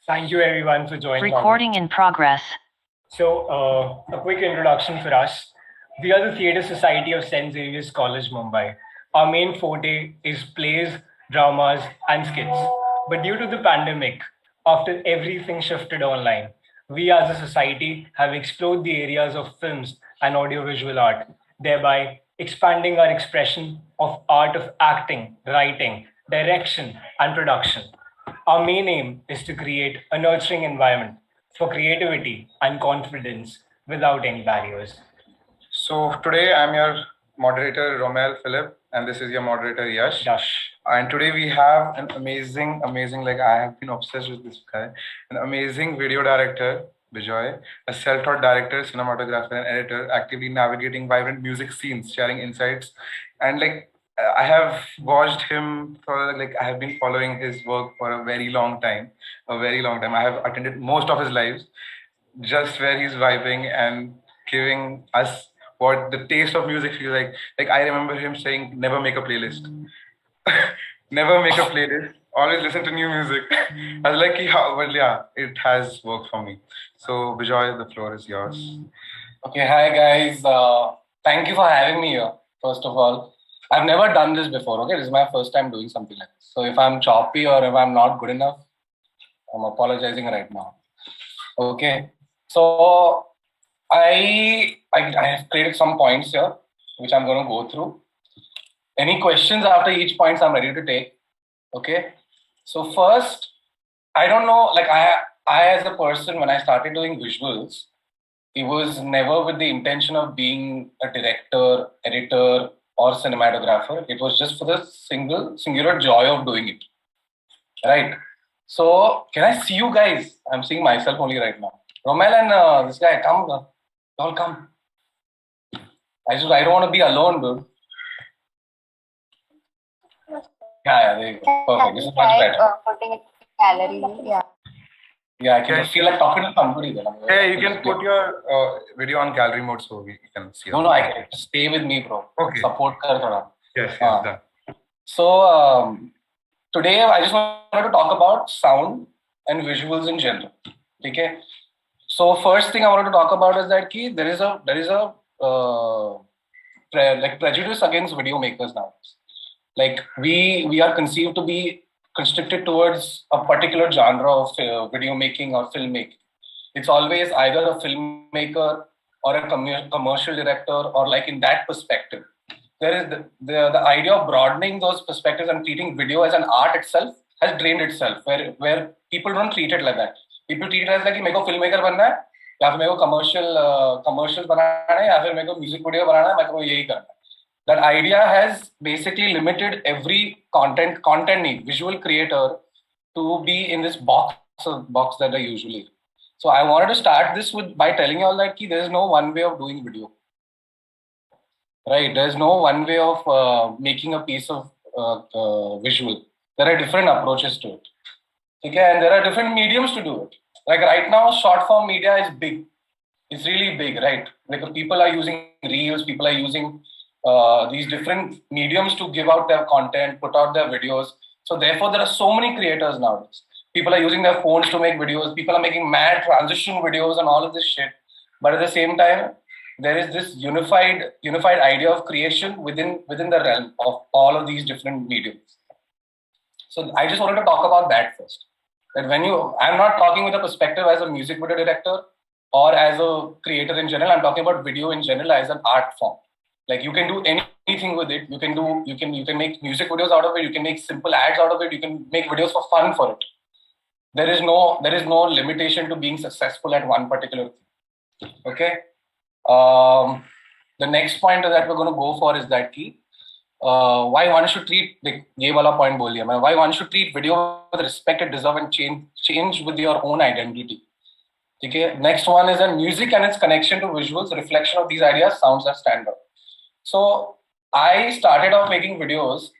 Thank you everyone for joining. Recording in progress. So, a quick introduction for us. We are the Theatre Society of St. Xavier's College, Mumbai. Our main forte is plays, dramas, and skits. But due to the pandemic, after everything shifted online, we as a society have explored the areas of films and audiovisual art, thereby expanding our expression of art of acting, writing, direction, and production. Our main aim is to create a nurturing environment for creativity and confidence without any barriers. So today I'm your moderator Romel Philip, and this is your moderator Yash. And today we have an amazing, like I have been obsessed with this guy, an amazing video director, Bijoy, a self-taught director, cinematographer, and editor, actively navigating vibrant music scenes, sharing insights, and I have watched him for I have been following his work for a very long time, I have attended most of his lives, just where he's vibing and giving us what the taste of music feels like. Like I remember him saying, "Never make a playlist." Never make a playlist. Always listen to new music. I was like, yeah, but yeah, it has worked for me. So, Bijoy, the floor is yours. Okay, hi guys. Thank you for having me here. First of all, I've never done this before. Okay, this is my first time doing something like this. So if I'm choppy or if I'm not good enough, I'm apologizing right now. Okay, so I have created some points here, which I'm going to go through. Any questions after each points I'm ready to take. Okay, so first, I don't know, like I as a person, when I started doing visuals, it was never with the intention of being a director, editor, or cinematographer. It was just for the singular joy of doing it. Right. So can I see you guys? I'm seeing myself only right now. Romel and this guy, come, all come. I don't want to be alone, dude. Yeah, there you go. Perfect. This is much better. Putting it in gallery, yeah. Yeah, I can feel like talking to somebody then. Yeah, you can put your video on gallery mode so we can see. No, I can stay with me, bro. Okay. Support kar thoda. Yes, done. So today I just wanted to talk about sound and visuals in general. Okay. So first thing I wanted to talk about is that there is a prejudice against video makers now. Like we are conceived to be constricted towards a particular genre of video making or filmmaking. It's always either a filmmaker or a commercial director, or like in that perspective. There is the idea of broadening those perspectives and treating video as an art itself has drained itself, where people don't treat it like that. People treat it as like, मेरे को filmmaker बनना है, या फिर मेरे को commercials बनाना है, या फिर मेरे को music video बनाना है, मेरे को यही करना है. That idea has basically limited every content need, visual creator to be in this box that they usually. So I wanted to start this by telling you all that there is no one way of doing video. Right? There is no one way of making a piece of visual. There are different approaches to it. Okay? And there are different mediums to do it. Like right now, short form media is big. It's really big, right? Like people are using reels, people are using these different mediums to give out their content, put out their videos. So therefore, there are so many creators nowadays. People are using their phones to make videos. People are making mad transition videos and all of this shit. But at the same time, there is this unified idea of creation within the realm of all of these different mediums. So I just wanted to talk about that first. That I'm not talking with a perspective as a music video director or as a creator in general. I'm talking about video in general as an art form. Like you can do anything with it. You can make music videos out of it. You can make simple ads out of it. You can make videos for fun for it. There is no limitation to being successful at one particular thing. Okay. The next point that we're going to go for is that why one should treat why one should treat video with respect it deserves and change with your own identity. Okay. Next one is that music and its connection to visuals, reflection of these ideas, sounds that stand out. So I started off making videos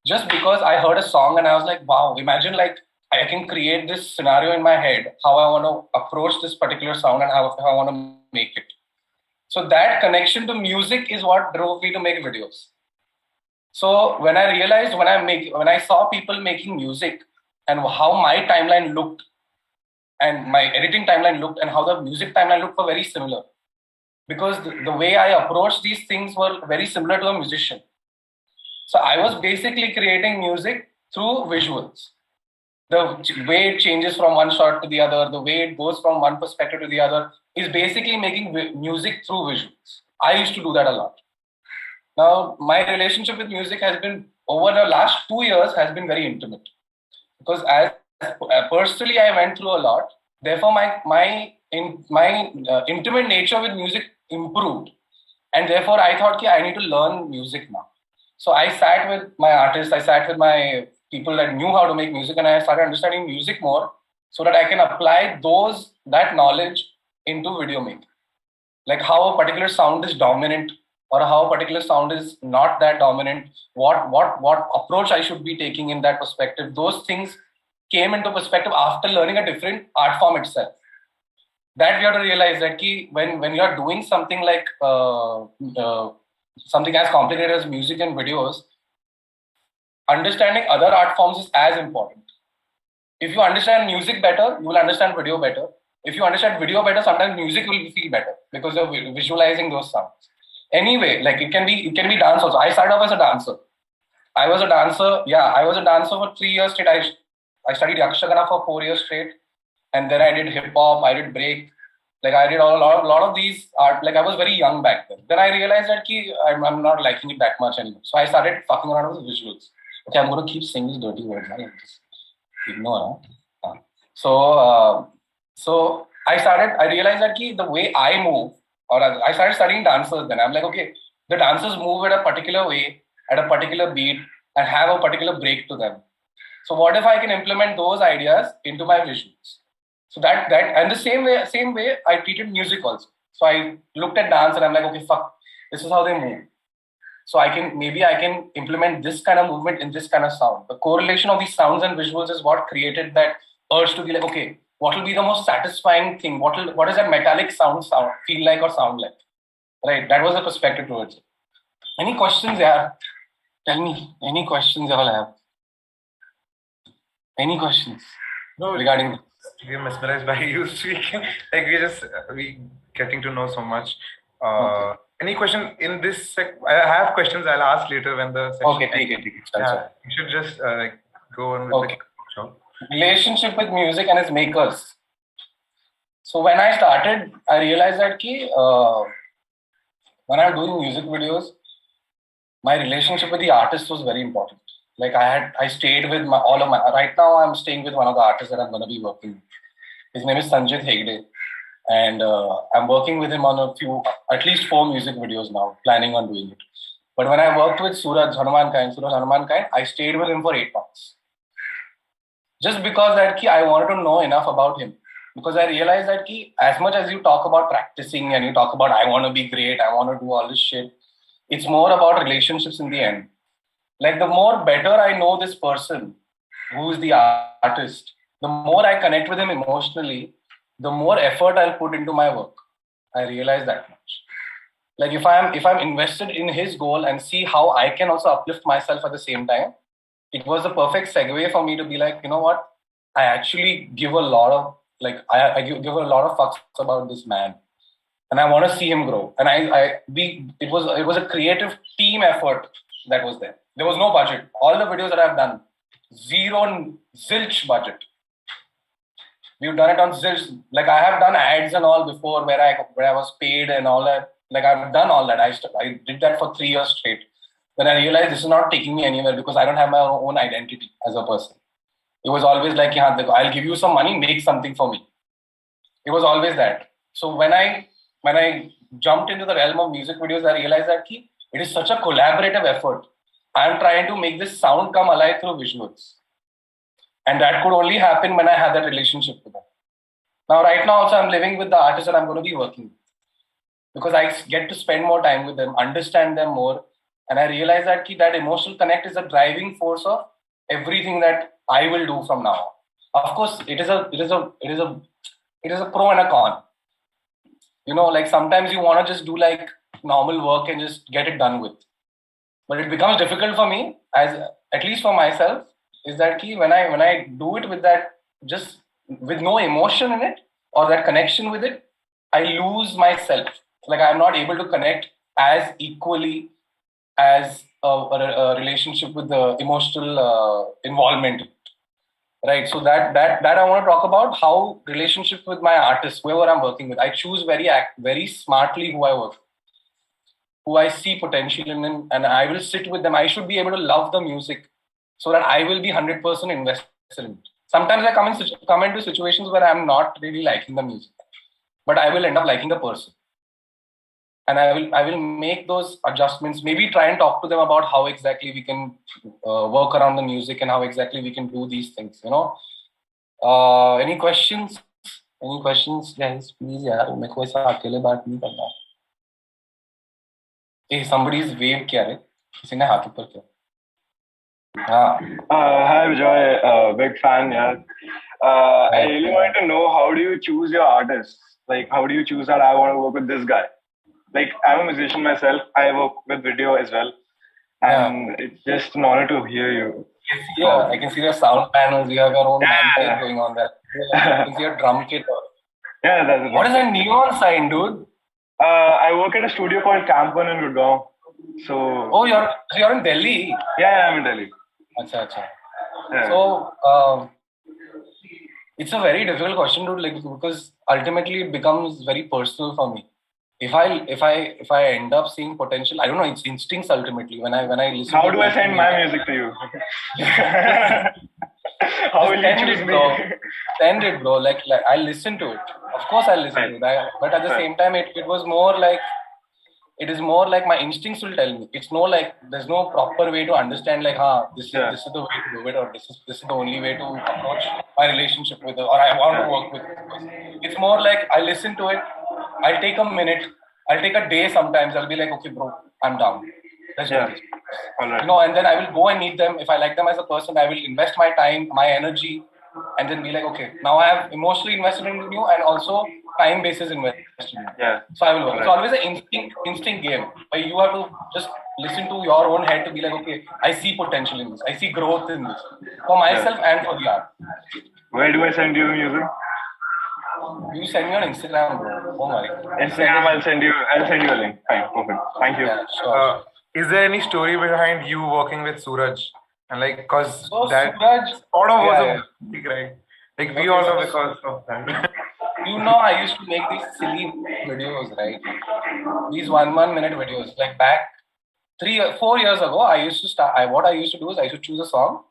just because I heard a song and I was like, wow, imagine like I can create this scenario in my head, how I want to approach this particular sound and how I want to make it. So that connection to music is what drove me to make videos. So when I realized, when I saw people making music and how my timeline looked, and my editing timeline looked and how the music timeline looked were very similar. Because the way I approached these things were very similar to a musician. So I was basically creating music through visuals. The way it changes from one shot to the other, the way it goes from one perspective to the other, is basically making music through visuals. I used to do that a lot. Now, my relationship with music has been, over the last 2 years, has been very intimate. Because as personally, I went through a lot. Therefore, my intimate nature with music improved. And therefore, I thought, I need to learn music now. So I sat with my artists, I sat with my people that knew how to make music, and I started understanding music more so that I can apply that knowledge into video making. Like how a particular sound is dominant or how a particular sound is not that dominant, what approach I should be taking in that perspective. Those things came into perspective after learning a different art form itself. That we have to realize that when you are doing something like something as complicated as music and videos, understanding other art forms is as important. If you understand music better, you will understand video better. If you understand video better, sometimes music will feel better because you're visualizing those sounds. Anyway, like it can be dance also. I started off as a dancer. I was a dancer for 3 years straight. I studied Yakshagana for 4 years straight. And then I did hip hop, I did break. Like I did a lot of these art. Like I was very young back then. Then I realized that I'm not liking it that much anymore. So I started fucking around with visuals. Okay, I'm going to keep saying these dirty words. Just ignore. So I realized that the way I move, or I started studying dancers then. I'm like, okay, the dancers move at a particular way, at a particular beat, and have a particular break to them. So what if I can implement those ideas into my visuals? So that and the same way I treated music also. So I looked at dance and I'm like, okay, fuck, this is how they move. So I can implement this kind of movement in this kind of sound. The correlation of these sounds and visuals is what created that urge to be like, okay, what will be the most satisfying thing? What does that metallic sound feel like or sound like? Right. That was the perspective towards it. Any questions, yeah? Tell me, any questions you all have? Any questions regarding? We're mesmerized by you speaking. Like we getting to know so much. Okay. Any question in this I have questions I'll ask later when the session. Okay, take it. Yeah, you should just go on with the show. Relationship with music and its makers. So when I started, I realized that when I'm doing music videos, my relationship with the artist was very important. Like I stayed with right now I'm staying with one of the artists that I'm going to be working with. His name is Sanjit Hegde. And I'm working with him on at least 4 music videos now, planning on doing it. But when I worked with Suraj Hanuman Kain, I stayed with him for 8 months. Just because that I wanted to know enough about him. Because I realized that as much as you talk about practicing and you talk about I want to be great, I want to do all this shit, it's more about relationships in the end. Like the more better I know this person, who is the artist, the more I connect with him emotionally, the more effort I'll put into my work. I realize that much. Like if I'm invested in his goal and see how I can also uplift myself at the same time, it was the perfect segue for me to be like, you know what? I actually give a lot of I give a lot of fucks about this man, and I want to see him grow. And it was a creative team effort that was there. There was no budget. All the videos that I've done, zilch budget. We've done it on zilch. Like I have done ads and all before where I was paid and all that. Like I've done all that. I did that for 3 years straight. Then I realized this is not taking me anywhere because I don't have my own identity as a person. It was always like, I'll give you some money, make something for me. It was always that. So when I jumped into the realm of music videos, I realized that it is such a collaborative effort. I'm trying to make this sound come alive through visuals. And that could only happen when I have that relationship with them. Now, right now also I'm living with the artists that I'm going to be working with. Because I get to spend more time with them, understand them more. And I realize that that emotional connect is a driving force of everything that I will do from now on. Of course, it is a pro and a con. You know, like sometimes you want to just do like normal work and just get it done with. But it becomes difficult for me, as at least for myself, is that when I do it with that just with no emotion in it or that connection with it, I lose myself. Like I'm not able to connect as equally as a relationship with the emotional involvement, right? So that I want to talk about how relationship with my artists, whoever I'm working with, I choose very smartly who I work, who I see potential in, and I will sit with them. I should be able to love the music so that I will be 100% invested in it. Sometimes I come into situations where I'm not really liking the music, but I will end up liking the person, and I will make those adjustments. Maybe try and talk to them about how exactly we can work around the music and how exactly we can do these things. Any questions? Any questions, guys? Please, यार मेरे को ऐसा अकेले बात नहीं करना. Hey, somebody's waved किया रे. किसी ने हाथ ऊपर किया. Hi Vijay, big fan. Yeah, I really want to know, how do you choose your artists? Like, how do you choose that I want to work with this guy? Like, I'm a musician myself. I work with video as well, and it's just an honor to hear you. Yeah, I can see the sound panels. You have your own man going on there. I can see your drum kit. Yeah, that's it. What is that neon sign, dude? I work at a studio called Camp One in Gurgaon. So. Oh, you're in Delhi. Yeah, I'm in Delhi. Acha. Yeah. So it's a very difficult question, dude. Like, because ultimately it becomes very personal for me. If I end up seeing potential, I don't know. It's instincts ultimately. When I listen. How do I send my music to you? How will you choose me? Send it, bro. Like I listen to it. Of course, I listen to it. But at the same time, it was more like. It is more like my instincts will tell me. It's no like there's no proper way to understand like this is the way to do it, or this is the only way to approach my relationship with it, or I want to work with it. It's more like I listen to it, I'll take a minute, I'll take a day sometimes, I'll be like, okay bro, I'm down. Let's do this. Right. And then I will go and meet them. If I like them as a person, I will invest my time, my energy, and then be like, okay, now I have emotionally invested in you and also time basis invested in you. Yeah. So I will work. It's always an instinct game where you have to just listen to your own head to be like, okay, I see potential in this. I see growth in this for myself and for the art. Where do I send you the music? You send me on Instagram, bro. Don't worry. Instagram, I'll send you a link. Fine, perfect. Thank you. Yeah, sure. Is there any story behind you working with Suraj? And like, cause that Suraj, sort of was a big, right? Like we all know because of that. I used to make these silly videos, right? These 1 minute videos. Like back 4 years ago, I used to start. What I used to do is I used to choose a song,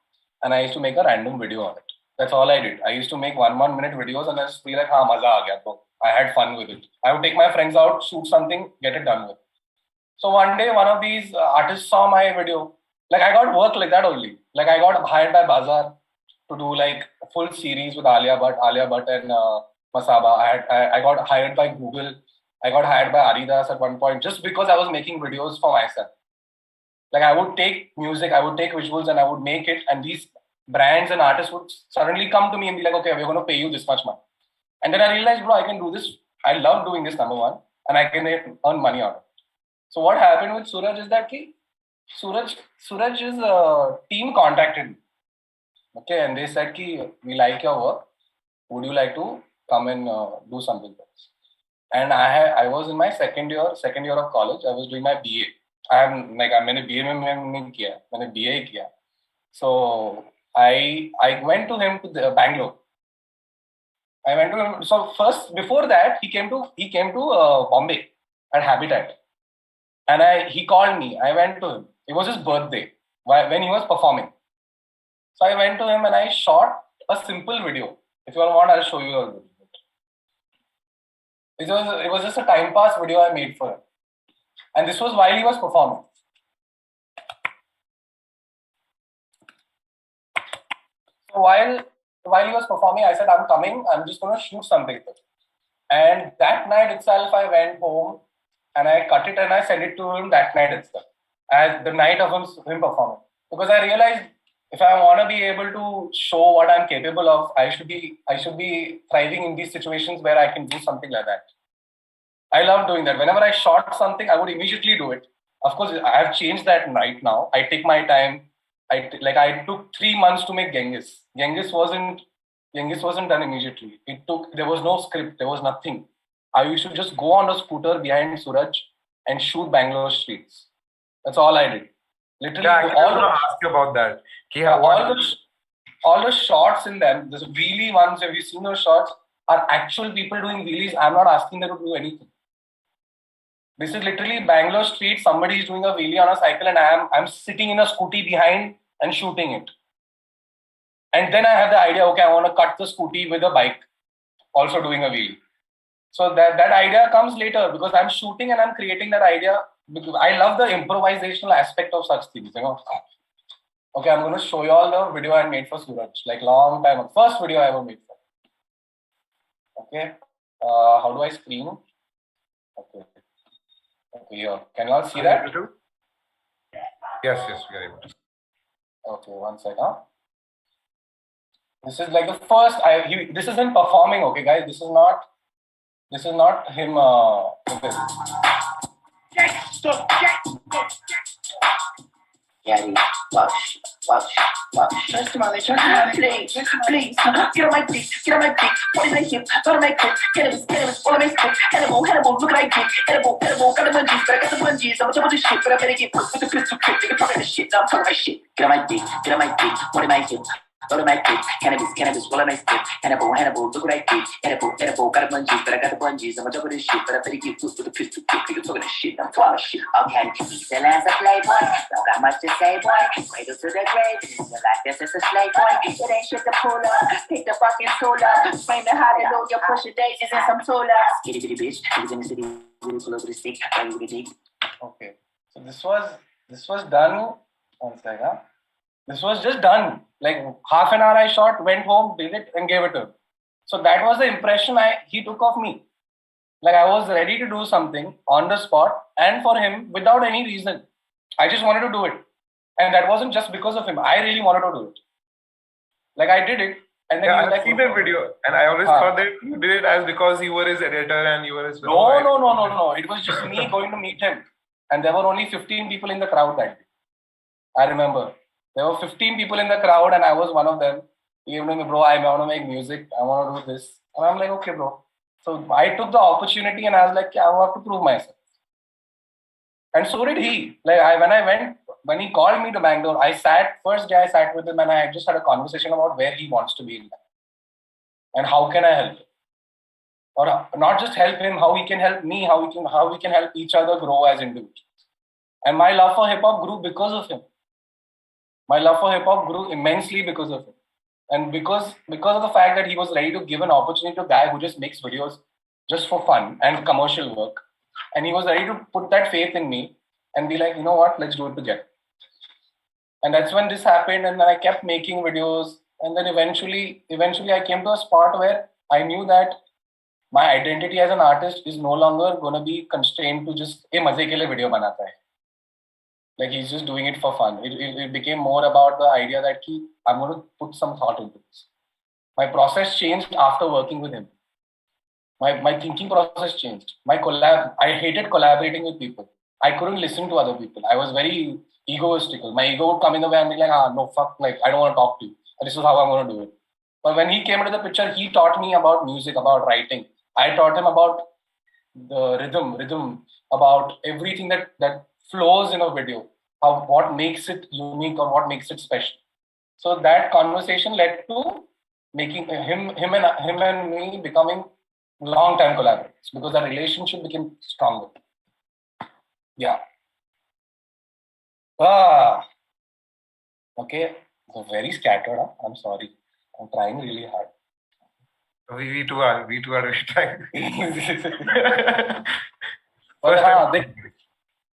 and I used to make a random video on it. That's all I did. I used to make 1 minute videos, and just be like, "Ha, maza aa gaya, bro." I had fun with it. I would take my friends out, shoot something, get it done with. So one day, one of these artists saw my video. Like I got work like that only. Like I got hired by Bazaar to do like a full series with Alia Bhatt and Masaba. I got hired by Google. I got hired by Aridas at one point just because I was making videos for myself. Like I would take music, I would take visuals, and I would make it. And these brands and artists would suddenly come to me and be like, "Okay, we're going to pay you this much money." And then I realized, bro, I can do this. I love doing this, number one, and I can earn money out of it. So what happened with Suraj is that Suraj's team contacted me. Okay, and they said, "We like your work. Would you like to come and do something for us?" And I was in my second year of college. I was doing my BA. मैंने BA में नहीं किया, मैंने BA ही किया. So I went to him to Bangalore. I went to him. So first, before that, he came to Bombay at Habitat. And he called me. I went to him. It was his birthday when he was performing. So I went to him and I shot a simple video. If you all want, I'll show you a video. It was just a time pass video I made for him. And this was while he was performing. So while he was performing, I said, "I'm coming. I'm just going to shoot something." And that night itself, I went home and I cut it and I sent it to him that night itself, as the night of him performing. Because I realized if I want to be able to show what I'm capable of, I should be thriving in these situations where I can do something like that. I love doing that. Whenever I shot something, I would immediately do it. Of course, I have changed that right now. I take my time. I took 3 months to make Genghis. Genghis wasn't Youngest wasn't done immediately. There was no script, there was nothing. I used to just go on a scooter behind Suraj and shoot Bangalore streets. That's all I did. Literally, Yeah, I was going to ask you about that. All the shots in them, the wheelie ones, have you seen those shots? Are actual people doing wheelies. I'm not asking them to do anything. This is literally Bangalore street. Somebody is doing a wheelie on a cycle, and I'm sitting in a scooty behind and shooting it. And then I have the idea, okay, I want to cut the scooty with a bike, also doing a wheelie. So that idea comes later because I'm shooting and I'm creating that idea because I love the improvisational aspect of such things. You know. Okay, I'm going to show you all the video I made for Suraj, like long time ago. First video I ever made for. Okay, how do I screen? Okay, here. Can you all see that? Yes, we are able to. Okay, 1 second. This is like the first. This is him performing. Okay, guys, this is not him. Gary, wash. Trust money, please, get on my dick, what is my hip, what am I quick, cannabis, all of my spit, Hannibal, look at I get, edible, got the munchies, but I got the munchies, I'm about to shit, but I better get put with the pistol quick, they can talk the shit, now I'm talking my shit, get on my dick, what am I hip, what am I quick, cannabis, all of my spit, Hannibal, look at I get, edible, got the munchies, but I got the munchies, I'm about to shit, but I better get put with the pistol quick, they can talk the shit, now I'm talking my shit, okay, still as a playboy, don't got much to say, boy, cradle to the grave, your life is just a slave boy. It ain't shit to pull up. Pick the fucking tool up. Frame the hallelujah, push the daisies and some tool up. Skitty bitty bitch. Who's in the city? Who's all over the stick? Why you dig? Okay. So this was done. 1 second. This was just done. Like half an hour I shot, went home, did it, and gave it to him. So that was the impression he took of me. Like I was ready to do something on the spot and for him without any reason. I just wanted to do it. And that wasn't just because of him. I really wanted to do it. Like I did it. And then I see that video. And I always thought that you did it as because you were his editor and you were his... No. It was just me going to meet him. And there were only 15 people in the crowd that day. I remember. There were 15 people in the crowd and I was one of them. He gave me, bro, I want to make music. I want to do this. And I'm like, okay, bro. So I took the opportunity and I was like, I have to prove myself. And so did he. Like when he called me to Bangalore, first day I sat with him and I just had a conversation about where he wants to be in life. And how can I help him? Or not just help him, how he can help me, how we can help each other grow as individuals. And my love for hip hop grew because of him. My love for hip hop grew immensely because of him. And because of the fact that he was ready to give an opportunity to a guy who just makes videos just for fun and commercial work. And he was ready to put that faith in me and be like, you know what, let's do it together. And that's when this happened. And then I kept making videos. And then eventually I came to a spot where I knew that my identity as an artist is no longer going to be constrained to just a maze ke liye video banata hai. Like he's just doing it for fun. It became more about the idea that I'm going to put some thought into this. My process changed after working with him. My thinking process changed. I hated collaborating with people. I couldn't listen to other people. I was very egoistical. My ego would come in the way and be like, no, fuck, like, I don't want to talk to you. This is how I'm going to do it. But when he came into the picture, he taught me about music, about writing. I taught him about the rhythm, about everything that flows in a video, what makes it unique or what makes it special. So that conversation led to making him and me becoming long-term collaborators because the relationship became stronger. Yeah. Okay. So very scattered. Huh? I'm sorry. I'm trying really hard. We too are really trying.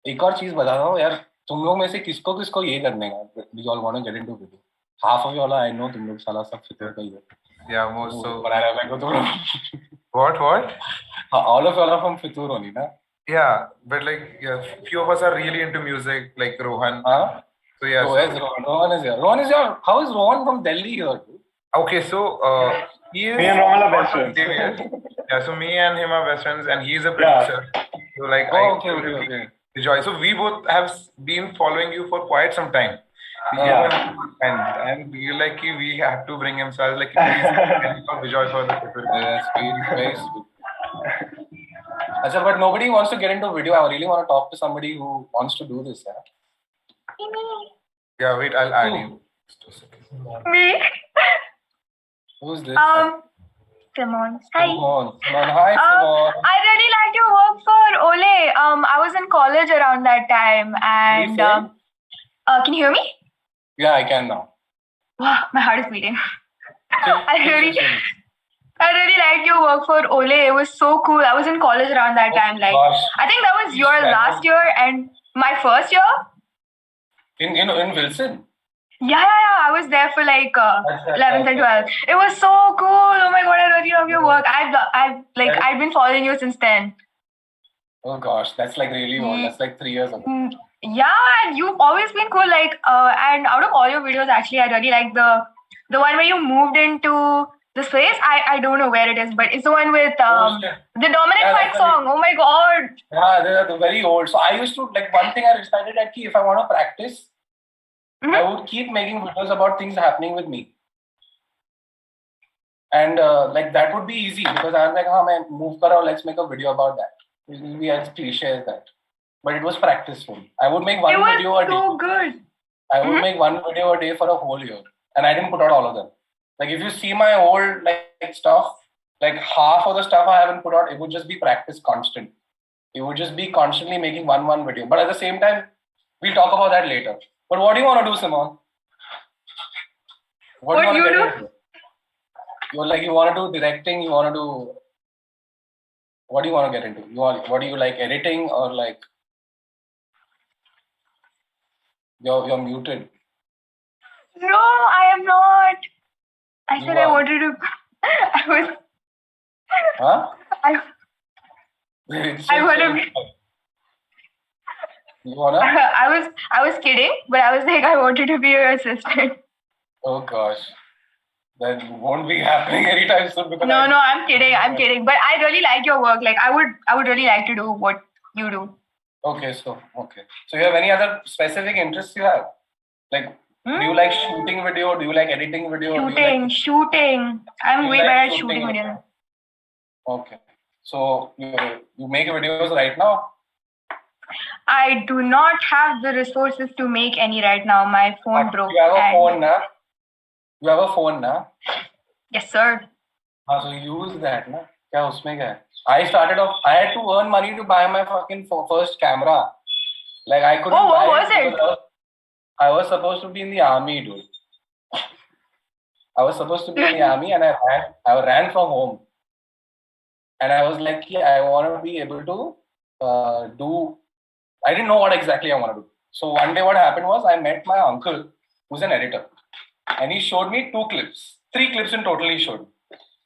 एक और चीज बता रहा हूँ यार, तुम लोग में से किसको ये करने का? We all want to get into video. Half of y'all I know तुम लोग साला सब फितूर का ही है. Yeah, most so. What? All of y'all are from Fitoor only, na? Yeah, but like few of us are really into music, like Rohan. Huh? So yeah. So where's Rohan? Rohan is here. How is Rohan from Delhi here? Dude? Okay, so he is. Me and Rohan are best friends. Yeah, so me and him are best friends, and he is a producer. Yeah. So like, okay. Enjoy. So we both have been following you for quite some time, Yeah, and you like we have to bring him. So I was like, please for Vijay for the paper. Yes, very sweet. Achha, but nobody wants to get into video. I really want to talk to somebody who wants to do this. Yeah, wait, I'll add you. Me? Who's this? Simone. Hi. Simone. Hi, Simone. I really liked your work for Ole. I was in college around that time, and can you hear me? Yeah, I can now. Wow, my heart is beating. I really liked your work for Ole. It was so cool. I was in college around that time. Like, gosh. I think that was your last year and my first year. In Wilson. Yeah. I was there for like 11th and 12th. It was so cool. Oh my god, I really love your work. I've been following you since then. Oh gosh, that's like really old. That's like 3 years ago. Yeah, and you've always been cool. Like, and out of all your videos, actually, I really like the one where you moved into the space. I don't know where it is, but it's the one with the Dominic Fike song. Oh my god. Yeah, they're very old. So I used to like one thing I decided that if I want to practice, I would keep making videos about things happening with me. And like that would be easy because I was like, man, move karo, let's make a video about that. It will be as cliche as that. But it was practice for me. I would make one video a day. It was so good. I would make one video a day for a whole year. And I didn't put out all of them. Like if you see my old like stuff, like half of the stuff I haven't put out, it would just be practice constant. It would just be constantly making one video. But at the same time, we'll talk about that later. But what do you want to do, Simone? What do you do? You want to do directing, you want to do... What do you want to get into? What do you like, editing or like... You're muted. No, I am not. I said I wanted to... I was... Huh? I want to be... You wanna? I was kidding, but I was like, I wanted to be your assistant. Oh gosh. That won't be happening anytime soon because No, I'm kidding. But I really like your work. Like I would really like to do what you do. Okay. So you have any other specific interests you have? Like do you like shooting video? Do you like editing video? Shooting. I'm way better at shooting video. Okay. So you make videos right now? I do not have the resources to make any right now. My phone broke. You have a phone, na? You have a phone, na? Yes, sir. So use that, na? Kya usme kya hai? I had to earn money to buy my fucking first camera. Like I couldn't buy what was it? I was supposed to be in the army, dude. I was supposed to be in the army and I ran from home. And I was like, I want to be able to do... I didn't know what exactly I want to do. So one day what happened was I met my uncle who's an editor. And he showed me 3 clips in total he showed me.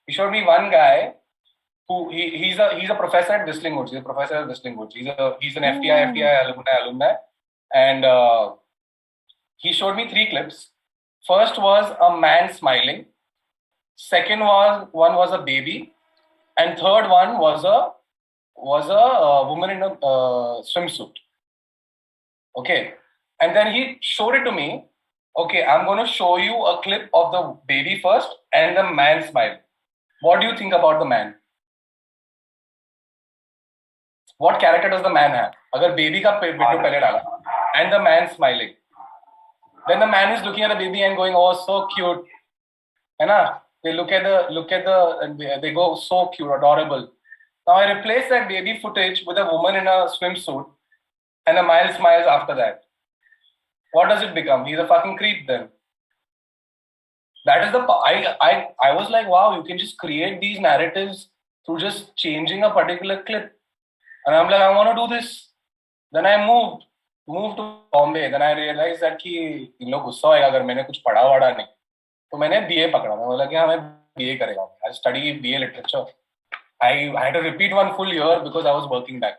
He showed me one guy who he's a professor at Whistling Woods. He's a professor at Whistling Woods. He's an FTI alumni. And he showed me 3 clips. First was a man smiling. Second one was a baby. And third one was a woman in a swimsuit. Okay. And then he showed it to me. Okay, I'm going to show you a clip of the baby first and the man smile. What do you think about the man? What character does the man have? Agar baby ka video pehle dala and the man smiling. Then the man is looking at the baby and going, oh, so cute. Hai na? They look at the and they go, so cute, adorable. Now I replace that baby footage with a woman in a swimsuit and a man smiles after that. What does it become? He's a fucking creep then. That is I was like, wow, you can just create these narratives through just changing a particular clip. And I'm like, I want to do this. Then I moved to Bombay. Then I realized that कि इन लोग गुस्सा होएगा अगर मैंने कुछ पढ़ा वढ़ा नहीं. तो मैंने BA पकड़ा. मैं बोला कि हाँ मैं BA करेगा. I studied BA literature. I had to repeat one full year because I was working back.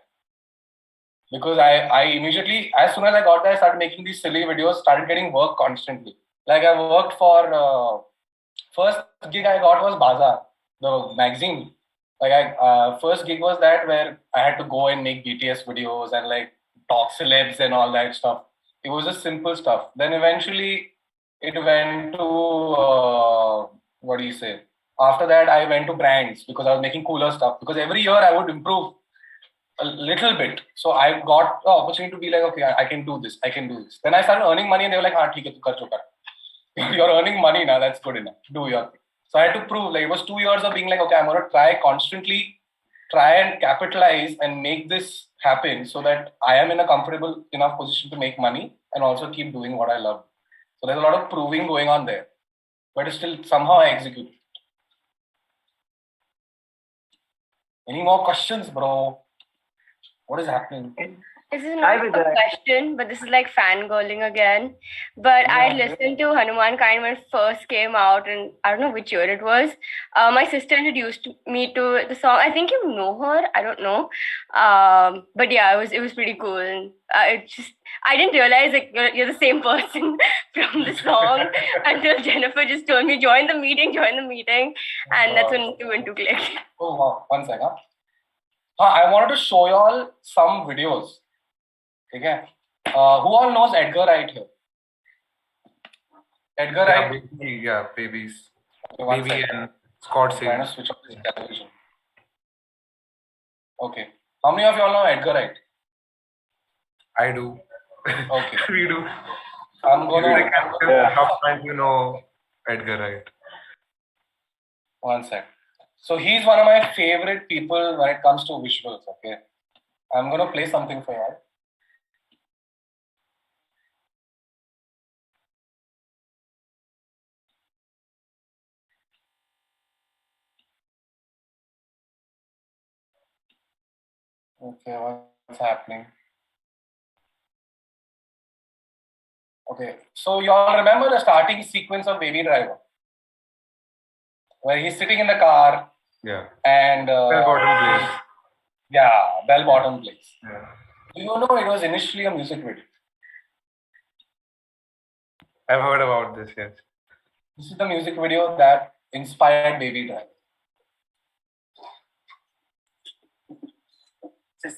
Because I immediately, as soon as I got there, I started making these silly videos, started getting work constantly. Like I worked for, first gig I got was Bazaar, the magazine. Like first gig was that where I had to go and make BTS videos and like talk celebs and all that stuff. It was just simple stuff. Then eventually it went to, what do you say? After that, I went to brands because I was making cooler stuff. Because every year I would improve a little bit. So I got the opportunity to be like, okay, I can do this. I can do this. Then I started earning money and they were like, theek hai, tu kar jo kar. You're earning money now. That's good enough. Do your thing. So I had to prove, like, it was 2 years of being like, okay, I'm going to try and capitalize and make this happen so that I am in a comfortable enough position to make money and also keep doing what I love. So there's a lot of proving going on there, but still somehow I execute. Any more questions, bro? What is happening? This is not a question, but this is like fangirling again. But I listened to Hanuman Kind when it first came out, and I don't know which year it was. My sister introduced me to the song. I think you know her. I don't know. But yeah, it was pretty cool. And I didn't realize like you're the same person from the song until Jennifer just told me join the meeting, and that's when it went to click. Oh wow! 1 second. I wanted to show you all some videos. Okay. Who all knows Edgar Wright here? Edgar Wright. Babies. Okay, Baby and Scott I'm trying to says. switch off this television. Okay. How many of you all know Edgar Wright? I do. Okay. We do. I'm gonna. How can you know Edgar Wright? 1 sec. So he's one of my favorite people when it comes to visuals. Okay. I'm gonna play something for you. Okay, what's happening? Okay, so you all remember the starting sequence of Baby Driver, where he's sitting in the car. Yeah. And Bell-bottom plays. Yeah, bell-bottom plays. Yeah. Do you know it was initially a music video? I've heard about this, yes. This is the music video that inspired Baby Driver. This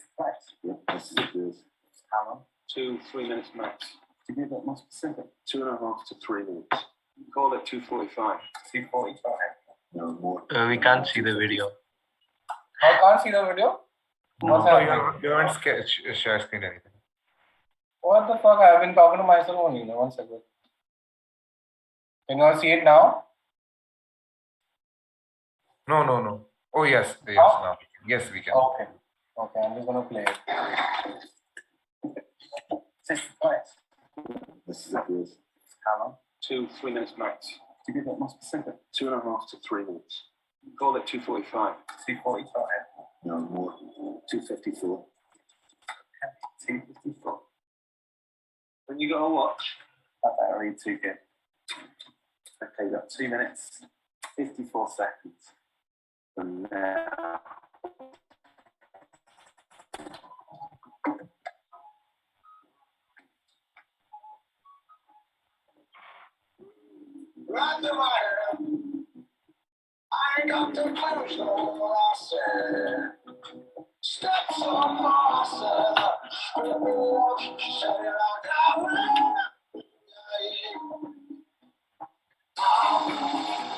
is how long? 2-3 minutes max. To be a bit more specific. 2.5 to 3 minutes. Call it 2:45. 3:45. No more. We can't see the video. I can't see the video. What's No, happening? you haven't share screen anything. What the fuck? I've been talking to myself only. 1 second. Can you all see it now? No. Oh, yes. Yes, Now? now. Yes, we can. Okay. Okay, I'm just gonna play it. This is how long? 2-3 minutes max. To be a bit more specific. 2.5 to 3 minutes. Call it 2:45. 3:45. No more. 2:54. 2:54. When you got a watch, I read 2 good. Okay, got 2 minutes, 54 seconds. From now. Right to my head. I ain't got to close no I said. Steps on my said. Shut it out now.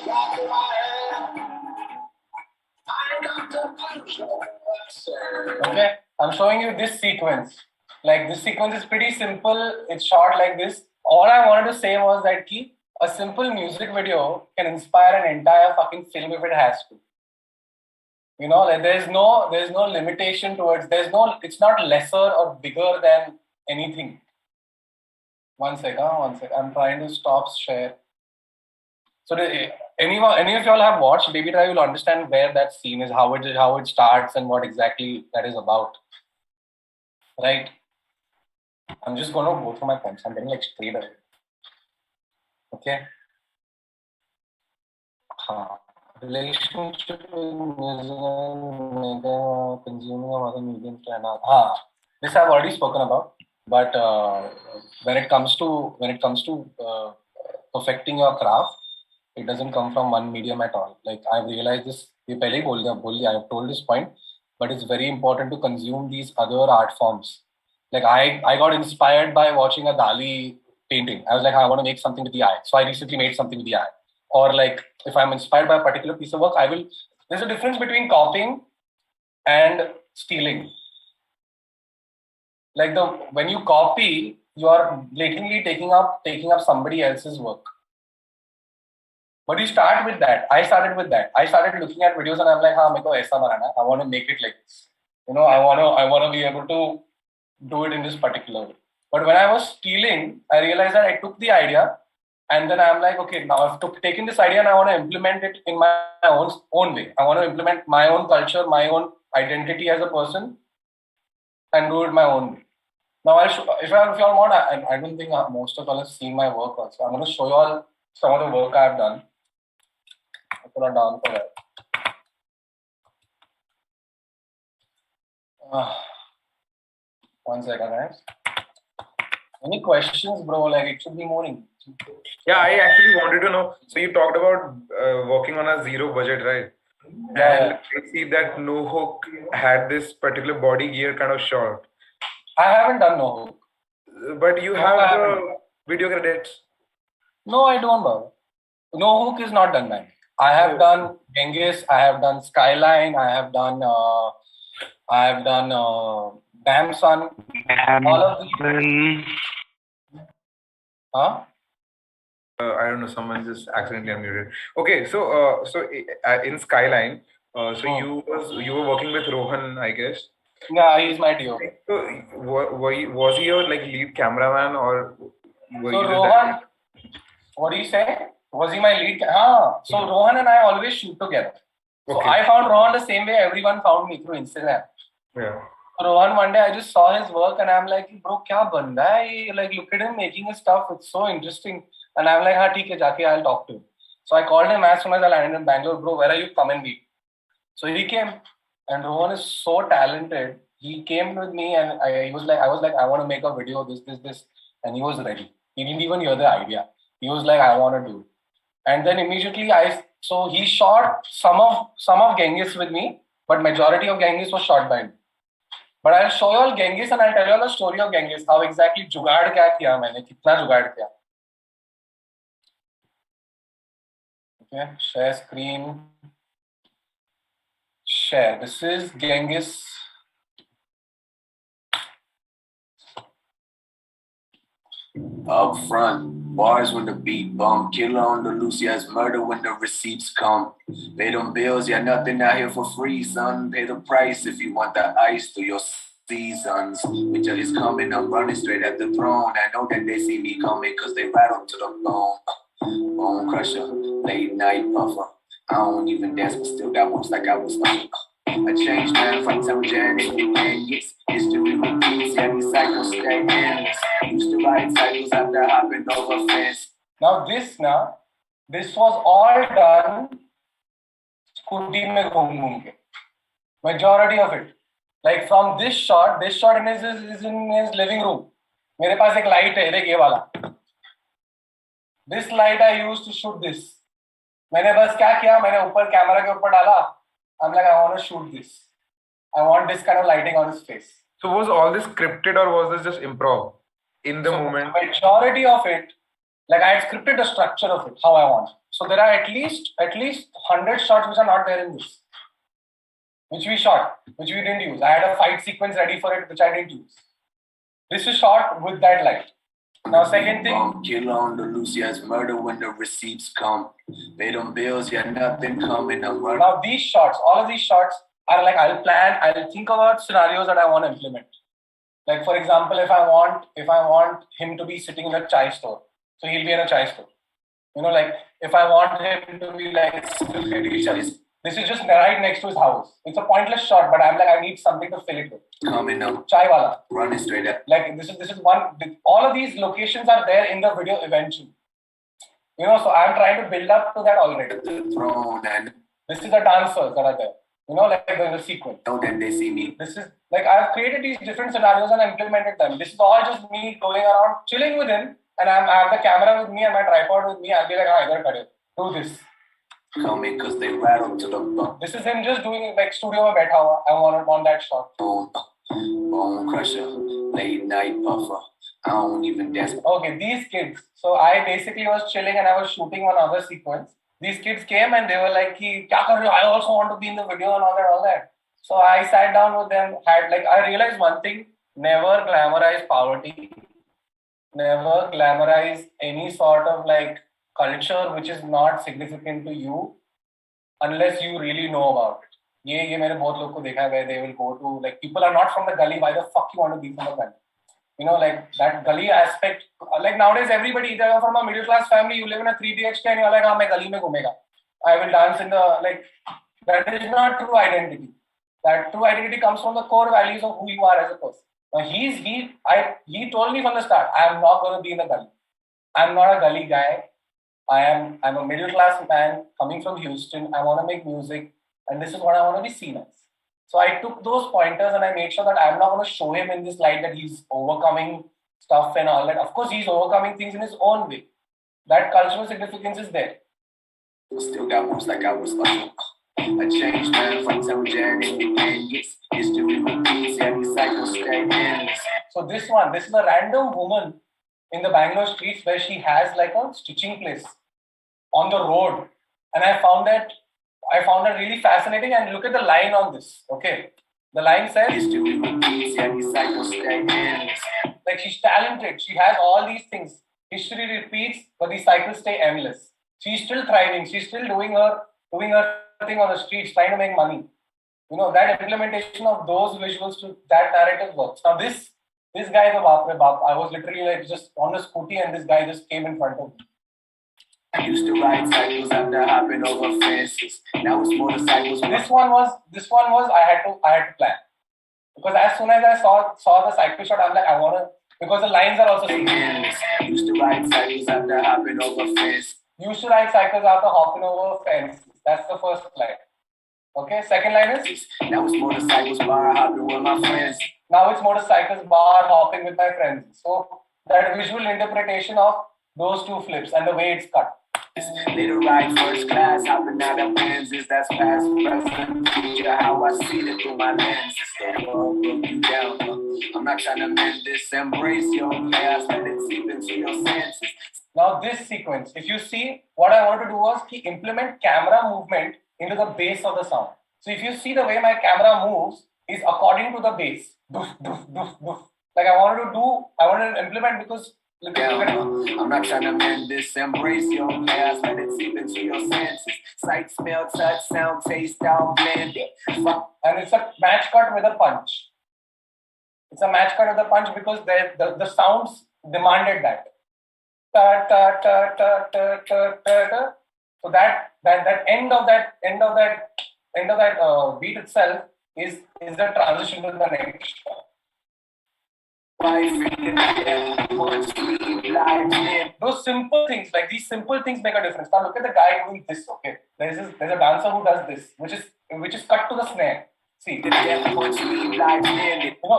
Right to my head. I ain't got to close no I said. Okay, I'm showing you this sequence. Like this sequence is pretty simple. It's short like this. All I wanted to say was that a simple music video can inspire an entire fucking film if it has to. You know, like there's no limitation towards. It's not lesser or bigger than anything. 1 second. I'm trying to stop share. So any of y'all have watched Baby Drive, you'll understand where that scene is, how it starts, and what exactly that is about. Right? I'm just gonna go through my points. I'm getting like straight away. Okay. Relationship with consuming of other mediums to another. This I've already spoken about. But when it comes to perfecting your craft, it doesn't come from one medium at all. Like I've realized this. I've told this point, but it's very important to consume these other art forms Like I got inspired by watching a Dali painting. I was like, I want to make something with the eye. So I recently made something with the eye. Or like if I'm inspired by a particular piece of work, there's a difference between copying and stealing. Like when you copy, you are blatantly taking up somebody else's work. But you start with that. I started with that. I started looking at videos and I'm like, I want to make it like this. I want to be able to do it in this particular way. But when I was stealing, I realized that I took the idea and then I'm like, okay, now I've taken this idea and I want to implement it in my own way. I want to implement my own culture, my own identity as a person and do it my own way. Now, if you all want, I don't think most of y'all have seen my work also. I'm going to show you all some of the work I've done. I'll put it down for that. One second, guys. Any questions, bro? Like it should be morning. Yeah, I actually wanted to know. So you talked about working on a zero budget, right? Yeah. And I see that No Hook had this particular body gear kind of shot. I haven't done No Hook. But you have the video credits. No, I don't, bro. No Hook is not done, man. I have done Genghis, I have done Skyline, I have done Damn Son. All of these. Huh? I don't know. Someone just accidentally unmuted. Okay, so in Skyline, you were working with Rohan, I guess. Yeah, he's my DO. So was he your like lead cameraman or? So Rohan, what do you say? Was he my lead? So Rohan and I always shoot together. So I found Rohan the same way everyone found me through Instagram. Yeah. Rohan, one day I just saw his work and I'm like, bro, kya banda hai? Like, look at him making his stuff. It's so interesting. And I'm like, theek hai, jaake I'll talk to him. So I called him as soon as I landed in Bangalore, bro, where are you? Come and meet. So he came. And Rohan is so talented. He came with me and I was like, I want to make a video, this. And he was ready. He didn't even hear the idea. He was like, I want to do it. And then immediately so he shot some of Genghis with me, but majority of Genghis was shot by me. But I'll show you all Genghis and I'll tell you all the story of Genghis, how exactly जुगाड़ क्या किया मैंने, कितना जुगाड़ किया. Okay, share screen. Share. This is Genghis. Up front, bars when the beat bump, killer on the loose, yes, murder when the receipts come. Pay them bills, yeah, nothing out here for free, son. Pay the price if you want the ice through your seasons. Winter is coming, I'm running straight at the throne. I know that they see me coming cause they rattle to the bone. Bone crusher, late night puffer. I don't even dance, but still got moves like I was young. I changed man from Temujin into Genghis. History repeats, yeah, these cycles stay endless. Used to ride cycles after hopping over fence. Now this was all done scooty mein ghum ke. Majority of it. Like from this shot is in his living room. मेरे पास एक light है, देख ये वाला. This light I used to shoot this. मैंने बस क्या किया, मैंने ऊपर कैमरा के ऊपर डाला. I'm like, I want to shoot this. I want this kind of lighting on his face. So was all this scripted or was this just improv in the moment? Majority of it, like I had scripted the structure of it, how I want. So there are at least 100 shots which are not there in this, which we shot, which we didn't use. I had a fight sequence ready for it, which I didn't use. This is shot with that light. Now, second thing. Killer on the loose, yes, murder when the receipts come. Pay them bills, yeah, nothing coming. Now, these shots, all of these shots are like I'll think about scenarios that I want to implement. Like, for example, if I want him to be sitting in a chai store, so he'll be in a chai store. Like if I want him to be like, this is just right next to his house. It's a pointless shot, but I'm like, I need something to fill it with. Coming up. Chai wala. Running straight up. Like this is one. All of these locations are there in the video eventually. So I'm trying to build up to that already. The throne and this is the dancers that are there. Like the sequence. Know that they see me. This is like I've created these different scenarios and implemented them. This is all just me going around chilling with him, and I have the camera with me and my tripod with me. I'll be like, do this. Coming cause they rattle to the bone. This is him just doing it like studio mein baitha hua. I want that shot. Bone crusher, Late night puffer. I don't even dance. Okay, these kids. So I basically was chilling and I was shooting one other sequence. These kids came and they were like, "Kya kar rahe ho? I also want to be in the video and all that. So I sat down with them. I realized one thing: never glamorize poverty, never glamorize any sort of like culture which is not significant to you unless you really know about it. ये मैंने बहुत लोग को देखा है. They will go to like people are not from the gully. Why the fuck you want to be from the gully? You know, like that gully aspect. Like nowadays, everybody either you're from a middle class family, you live in a 3 BHK, and you're like, "Ah, मैं गली में घूमेगा. I will dance in the like." That is not true identity. That true identity comes from the core values of who you are as a person. Now he told me from the start, I am not going to be in the gully. I'm not a gully guy. I'm a middle class man coming from Houston. I want to make music, and this is what I want to be seen as. So I took those pointers and I made sure that I'm not going to show him in this light that he's overcoming stuff and all that. Of course, he's overcoming things in his own way. That cultural significance is there. Still got moves like I was like a changed man from Jan and yes, history repeats, every cycle stay endless. So this is a random woman in the Bangalore streets where she has like a stitching place on the road, and I found that really fascinating. And look at the line on this. Okay, the line says, history repeats, every cycle stay endless. Like she's talented, she has all these things. History repeats, but the cycles stay endless. She's still thriving. She's still doing her thing on the streets, trying to make money. You know, that implementation of those visuals to that narrative works. Now this guy, the Bap, I was literally like just on the scooty and this guy just came in front of me. I used to ride cycles after hopping over fences. Now it's motorcycles. This one was I had to plan. Because as soon as I saw the cycle shot, I'm like, I wanna, because the lines are also similar. Used to ride cycles after hopping over fences. Used to ride cycles after hopping over fences. That's the first line. Okay, second line is? Now it's motorcycles bar hopping with my friends. Now it's motorcycles bar hopping with my friends. So that visual interpretation of those two flips and the way it's cut. Little ride first class, hopping out of Benzes. That's past, present, future. How I see it through my lenses. The world broke you down. I'm not trying to mend this. Embrace your past, let it seep into your senses. Now this sequence, if you see, what I wanted to do was to implement camera movement into the base of the sound. So if you see the way my camera moves is according to the bass. Doof, doof, doof, doof. Like I wanted to implement because I'm not trying to mend this. Embrace your past, let it seep into your senses. Sight, smell, touch, sound, taste, all blended. And it's a match cut with a punch. It's a match cut with a punch because the sounds demanded that. Ta ta ta ta ta ta ta. So that end of that beat itself is the transition to the next shot. Those simple things, like these simple things make a difference. Now look at the guy doing this, okay? There's a dancer who does this, which is cut to the snare. See, you know,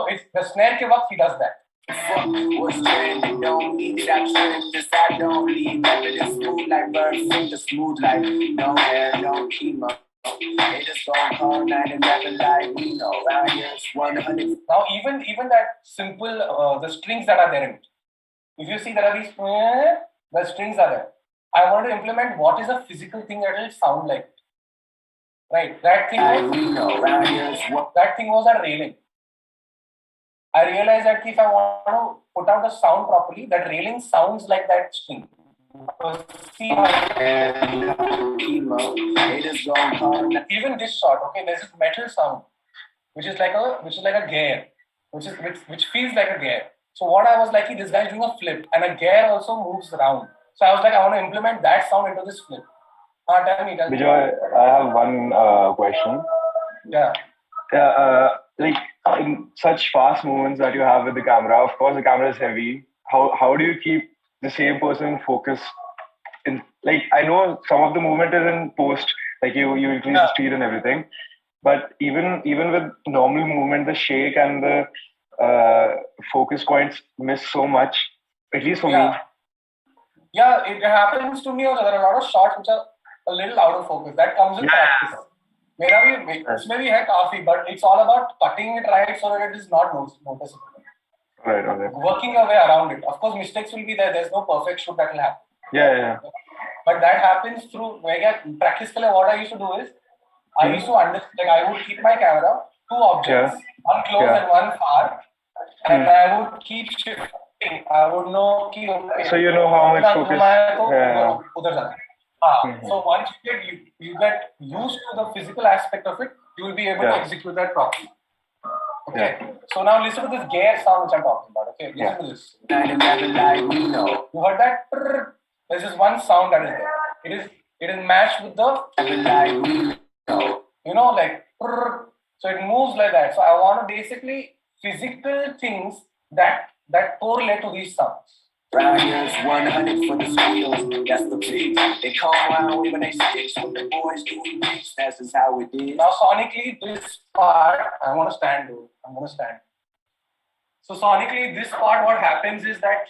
it's the snare ke waqt he does that. Fuck what's trending, don't need that trend, just I don't leave evidence smooth like bird finger, smooth like no hair, no chemo. It just don't call 9-11 like we know. Around here it's 100. Now even that simple the strings that are there in it. If you see there are these the strings are there. I want to implement what is a physical thing that will sound like. Right. That thing was a railing. I realized that if I want to put out a sound properly, that railing sounds like that string. Even this shot, okay, there's this metal sound, which is like a gear, which feels like a gear. So what I was like, this guy's doing a flip, and a gear also moves around. So I was like, I want to implement that sound into this flip. Tell me. Vijay, I have one question. Yeah. Like in such fast movements that you have with the camera, of course the camera is heavy. How do you keep the same person focused? In like I know some of the movement is in post, like you increase the speed and everything, but even with normal movement, the shake and the focus points miss so much. At least for me. Yeah, it happens to me also. There are a lot of shots which are a little out of focus. That comes with practice. It's maybe है काफी, but it's all about cutting it right so that it is not noticeable. Right. Working your way around it. Of course, mistakes will be there. There's no perfect shoot that will happen. Yeah. But that happens through practice. What I used to do is I used to understand. Like I would keep my camera, two objects, one close and one far, and I would keep shifting. I would know. So you know how much focus. So once you get used to the physical aspect of it, you will be able to execute that properly. Okay. So now listen to this gay sound which I'm talking about. Okay. Listen to this. You heard that? There's just one sound that is there. It is matched with the like so it moves like that. So I want to basically physical things that correlate to these sounds. Round years 100 for the squeals, that's the beat. They come around when they sticks with the boys doing beats, that's just how it is. Now sonically this part, I'm gonna stand. So sonically this part, what happens is that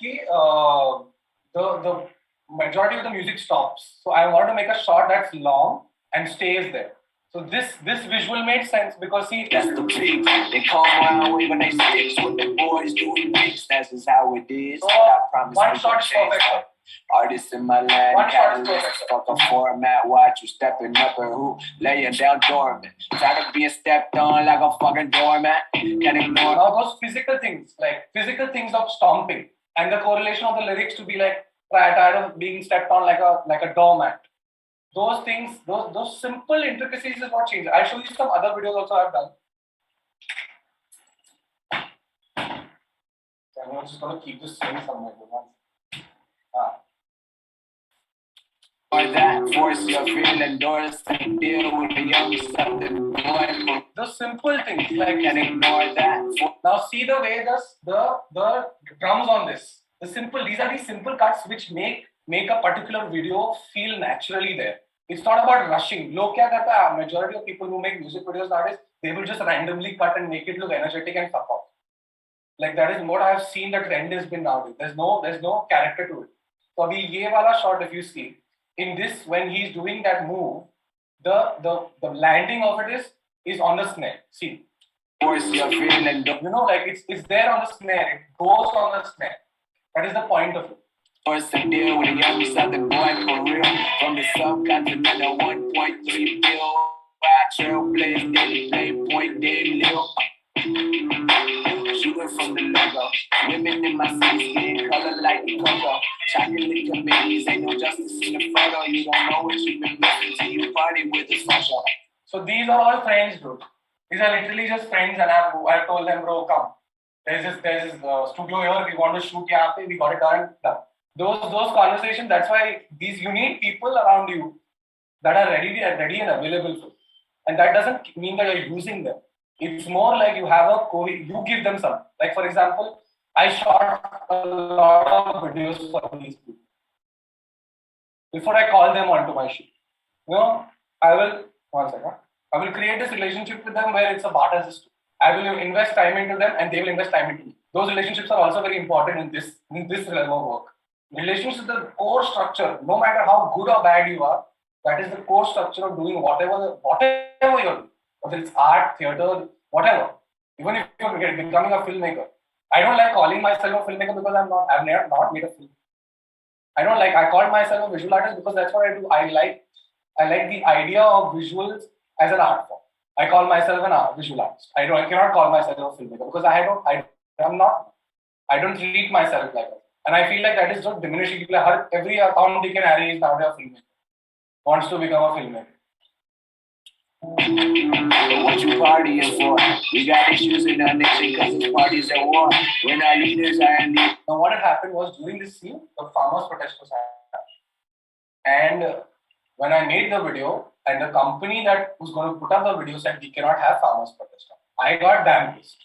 the majority of the music stops. So I want to make a shot that's long and stays there. So this visual made sense because see, that's the beat. They come around when they sticks with the boys doing beats, that's just how it is. So I promise one shot is perfect. Artists in my land, catalyst, fuck a format, watch you stepping up and who laying down dormant. Tired of being stepped on like a fucking doormat. Can't ignore. Now those physical things of stomping and the correlation of the lyrics to be like tired of being stepped on like a doormat. Those things, those simple intricacies is what changed. I'll show you some other videos also I've done. I'm just going to keep this same somewhere. That force your feeling, doors to deal with the young something. The simple things like and ignore that. Now see the way the drums on this. These are the simple cuts which make a particular video feel naturally there. It's not about rushing. Look at the majority of people who make music videos nowadays, they will just randomly cut and make it look energetic and fuck off. Like that is what I have seen the trend has been nowadays. There's no character to it. So the ye wala shot, if you see, in this when he's doing that move, the landing of it is on the snare. See. Like it's there on the snare. It goes on the snare. That is the point of it. First to deal with a young southern boy for real. From the subcontinent of 1.3 bill. Trailblaze, daily play, point, daily live. Shooting from the logo. Women in my city skin color like the cocoa. Chocolate committees, ain't no justice in the photo. You don't know what you've been missing till you party with the social. So these are all friends, dude. These are literally just friends, and I told them, bro, come. There's this studio here. We want to shoot here. We got it done. Those conversations. That's why you need people around you that are ready and available for you. And that doesn't mean that you're using them. It's more like you have you give them some. Like for example, I shot a lot of videos for these people. Before I call them onto my shoot, I will create this relationship with them where it's a barter system. I will invest time into them and they will invest time into me. Those relationships are also very important in this realm of work. Relationships is the core structure. No matter how good or bad you are, that is the core structure of doing whatever you're doing. Whether it's art, theater, whatever. Even if you're becoming a filmmaker. I don't like calling myself a filmmaker because I've not made a film. I call myself a visual artist because that's what I do. I like the idea of visuals as an art form. I call myself an visual artist. I cannot call myself a filmmaker because I don't treat myself like that. And I feel like that is not diminishing. Every account they can arrange nowadays a filmmaker. Wants to become a filmmaker. What you partying for? We got issues in our nation because it's parties at war. We're not leaders, I am leaders. Now what had happened was during this scene, the farmers' protest was happening. And when I made the video, and the company that was going to put up the video said we cannot have farmers' protest, I got damn pissed.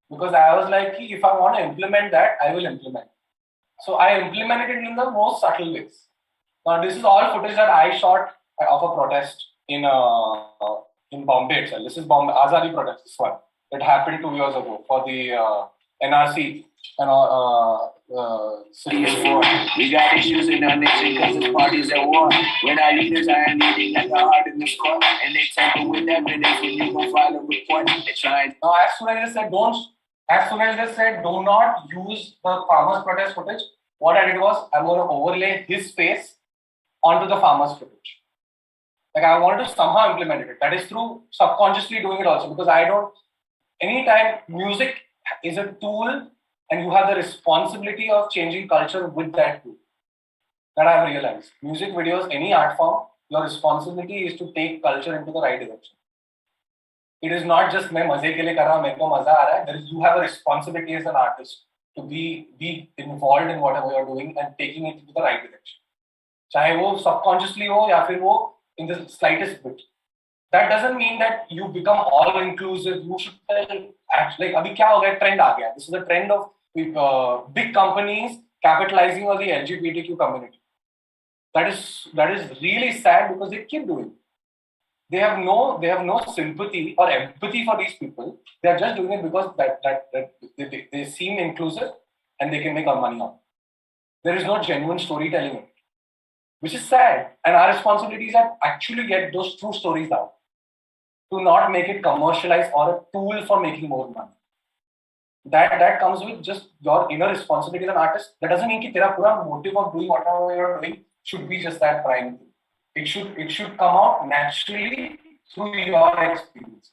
Because I was like, if I want to implement that, I will implement. So I implemented it in the most subtle ways. Now this is all footage that I shot of a protest in Bombay itself. This is Bombay Azadi protest. This one it happened 2 years ago for the NRC We got issues in our nation because it's parties at war. We're not leaders, I am leading like a heart in the score. And they tamper with evidence when you don't file a report. They try. Now as soon as I said don't, as soon as they said, do not use the farmers' protest footage, what I did was, I'm going to overlay his face onto the farmers' footage. Like I wanted to somehow implement it. That is through subconsciously doing it also, because I don't, anytime music is a tool and you have the responsibility of changing culture with that tool. That I have realized. Music videos, any art form, your responsibility is to take culture into the right direction. It is not just मैं मजे के लिए कर रहा हूँ, मेरे को मजा आ रहा है. There is, you have a responsibility as an artist to be involved in whatever you are doing and taking it into the right direction. चाहे वो subconsciously हो या फिर वो in the slightest bit. That doesn't mean that you become all inclusive. You should actually, like अभी क्या हो गया, trend आ गया. This is the trend of big companies capitalizing on the LGBTQ community. That is really sad because they keep doing it. They have no sympathy or empathy for these people. They are just doing it because they seem inclusive and they can make money on it. There is no genuine storytelling in it, which is sad. And our responsibility is to actually get those true stories out, to not make it commercialized or a tool for making more money. That comes with just your inner responsibility as an artist. That doesn't mean that your pura motive of doing whatever you're doing should be just that prime thing. It should come out naturally through your experiences.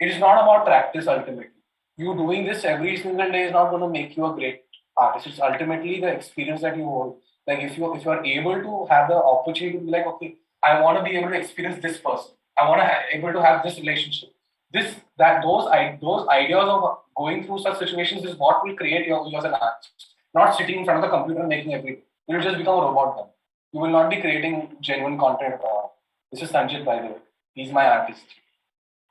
It is not about practice ultimately. You doing this every single day is not going to make you a great artist. It's ultimately the experience that you hold. Like if you are able to have the opportunity to be like, okay, I want to be able to experience this person. I want to be able to have this relationship. Those ideas of going through such situations is what will create you as an artist. Not sitting in front of the computer and making everything. You will just become a robot then. You will not be creating genuine content at all. This is Sanjit, by the way. He's my artist.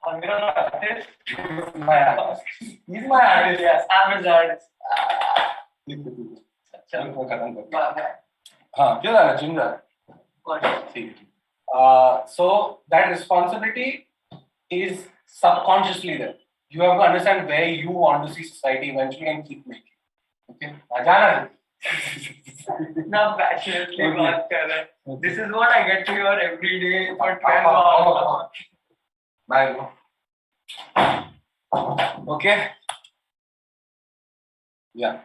I'm your artist. He's my artist. He's my artist. Yes, I'm his artist. So that responsibility is subconsciously there. You have to understand where you want to see society eventually and keep making. Okay? No, passionately baat kar raha hai. This is what I get to hear every day for 12 hours. Bye. Okay. Yeah.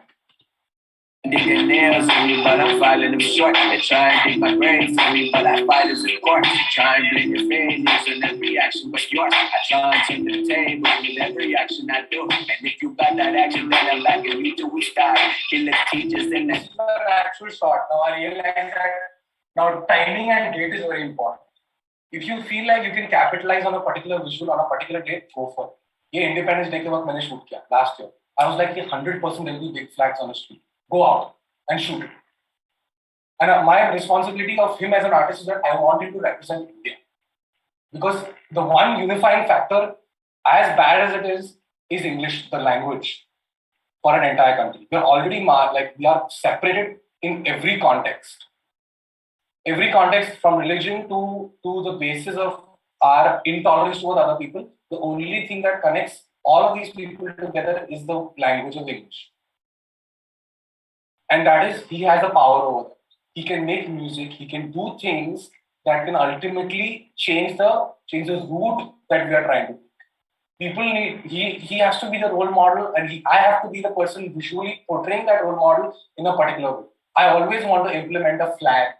Dig their nails on me, but I'm filing them short. They try and dig my brains on me, but I fight as a court. Try and blame your failures on every action but yours. I try and turn the table with every action I do. And if you got that action, then I'm back and you till we start. Kill the teachers and This is the actual shot. Now I realize that now timing and date is very important. If you feel like you can capitalize on a particular visual on a particular date, go for it. ये Independence Day के वक्त मैंने shoot किया last year. I was like 100% there will be big flags on the street. Go out and shoot it. And my responsibility of him as an artist is that I want him to represent India. Because the one unifying factor, as bad as it is English, the language for an entire country. We are already we are separated in every context. Every context from religion to the basis of our intolerance toward other people. The only thing that connects all of these people together is the language of English. And that is, he has a power over them. He can make music, he can do things that can ultimately change the route that we are trying to take. People need, he has to be the role model, and I have to be the person visually portraying that role model in a particular way. I always want to implement a flag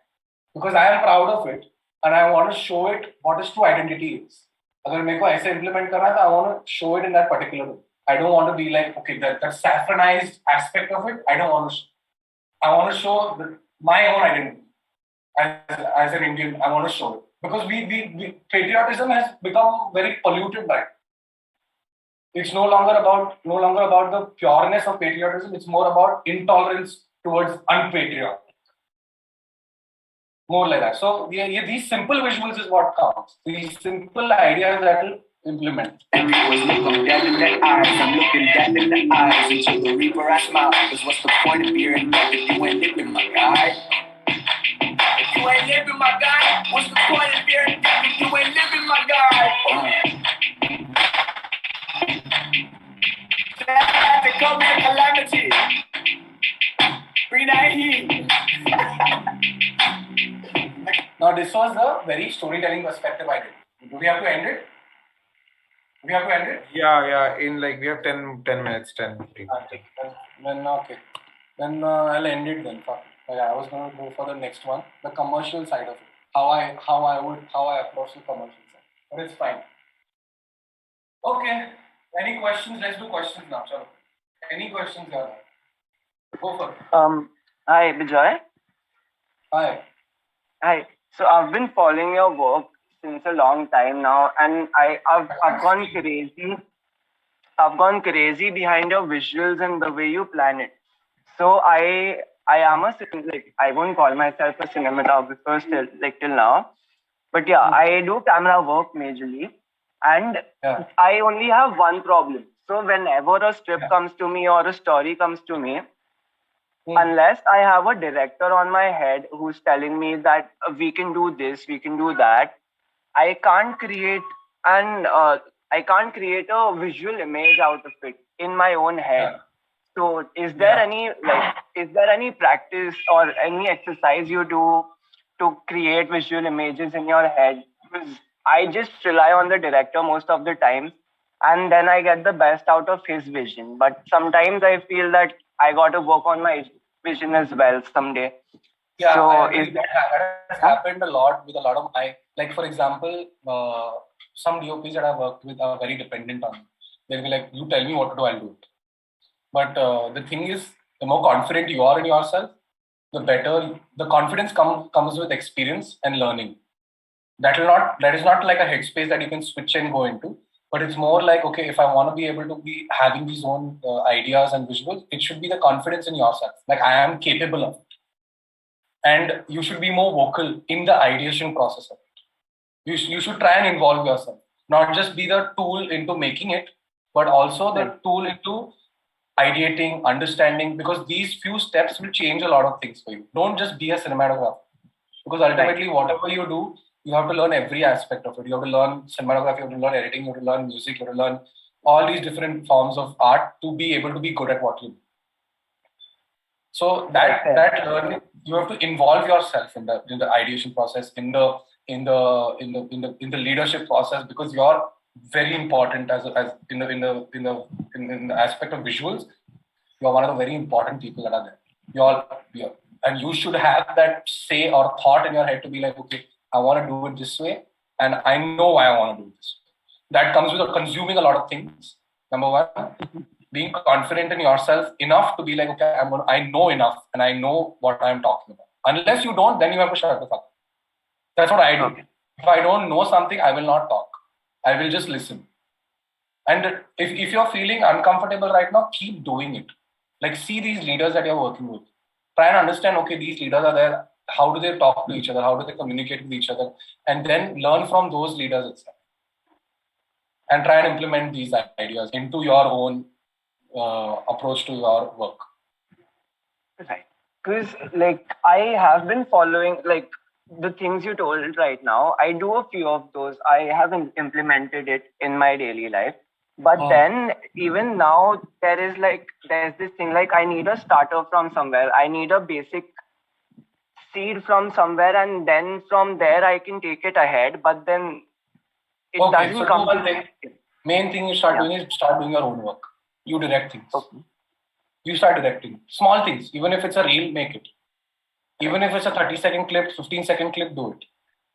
because I am proud of it and I want to show it what its true identity is. अगर मेरे को ऐसे implement करना है, I want to show it in that particular way. I don't want to be like, okay, that saffronized aspect of it, I don't want to show. I want to show my own identity as an Indian. I want to show it because we patriotism has become very polluted by it. It's no longer about the pureness of patriotism. It's more about intolerance towards unpatriotic. More like that. So these simple visuals is what counts. These simple ideas that will implement. Every was look, I'm dead in the eyes. I'm looking dead in the eyes. Until the reaper I smile. Cause what's the point of beer and death if you ain't living, my guy? If you ain't living, my guy, what's the point of beer and death if you ain't living, my guy? That to come in calamity. Bring that heat. Now this was the very storytelling perspective I did. Do we have to end it? We have to end it? Yeah. In like we have 10 minutes, 10, 15. Okay. Then I'll end it then. I was going to go for the next one, the commercial side of it. How I approach the commercial side. But it's fine. Okay. Any questions? Let's do questions now. Chalo. Any questions, guys? Go for it. Hi, Vijay. Hi. Hi. So I've been following your work since a long time now, and I've gone crazy. I've gone crazy behind your visuals and the way you plan it. So I am I won't call myself a cinematographer till now, but yeah, I do camera work majorly, and I only have one problem. So whenever a script comes to me or a story comes to me, unless I have a director on my head who's telling me that we can do this, we can do that, I can't create I can't create a visual image out of it in my own head. So is there any practice or any exercise you do to create visual images in your head? Because I just rely on the director most of the time, and then I get the best out of his vision. But sometimes I feel that I got to work on my vision as well someday. Yeah, so that has happened a lot with a lot of like for example, some DOPs that I worked with are very dependent on me. They'll be like, you tell me what to do, I'll do it. But the thing is, the more confident you are in yourself, the better the confidence comes with experience and learning. That is not like a headspace that you can switch and go into, but it's more like, okay, if I want to be able to be having these own ideas and visuals, it should be the confidence in yourself. Like I am capable of it. And you should be more vocal in the ideation process of it. You should try and involve yourself, not just be the tool into making it, but also the tool into ideating, understanding, because these few steps will change a lot of things for you. Don't just be a cinematographer, because ultimately whatever you do, you have to learn every aspect of it. You have to learn cinematography, you have to learn editing, you have to learn music, you have to learn all these different forms of art to be able to be good at what you do. So that learning, you have to involve yourself in the ideation process, in the leadership process, because you're very important as in the aspect of visuals. You're one of the very important people that are there. And you should have that say or thought in your head to be like, okay, I want to do it this way, and I know why I want to do this. That comes with consuming a lot of things. Number one, being confident in yourself enough to be like, okay, I know enough and I know what I'm talking about. Unless you don't, then you have to shut the fuck up. That's what I do. Okay. If I don't know something, I will not talk. I will just listen. And if you're feeling uncomfortable right now, keep doing it. Like, see these leaders that you're working with. Try and understand, okay, these leaders are there. How do they talk to each other? How do they communicate with each other? And then learn from those leaders itself. And try and implement these ideas into your own approach to your work. Right. Because I have been following the things you told right now. I do a few of those. I haven't implemented it in my daily life. But then even now there's this thing I need a starter from somewhere. I need a basic seed from somewhere, and then from there I can take it ahead. But then it doesn't come. One thing. Main thing you start doing is start doing your own work. You direct things. Okay. You start directing small things. Even if it's a reel, make it. Even if it's a 30-second clip, 15-second clip, do it.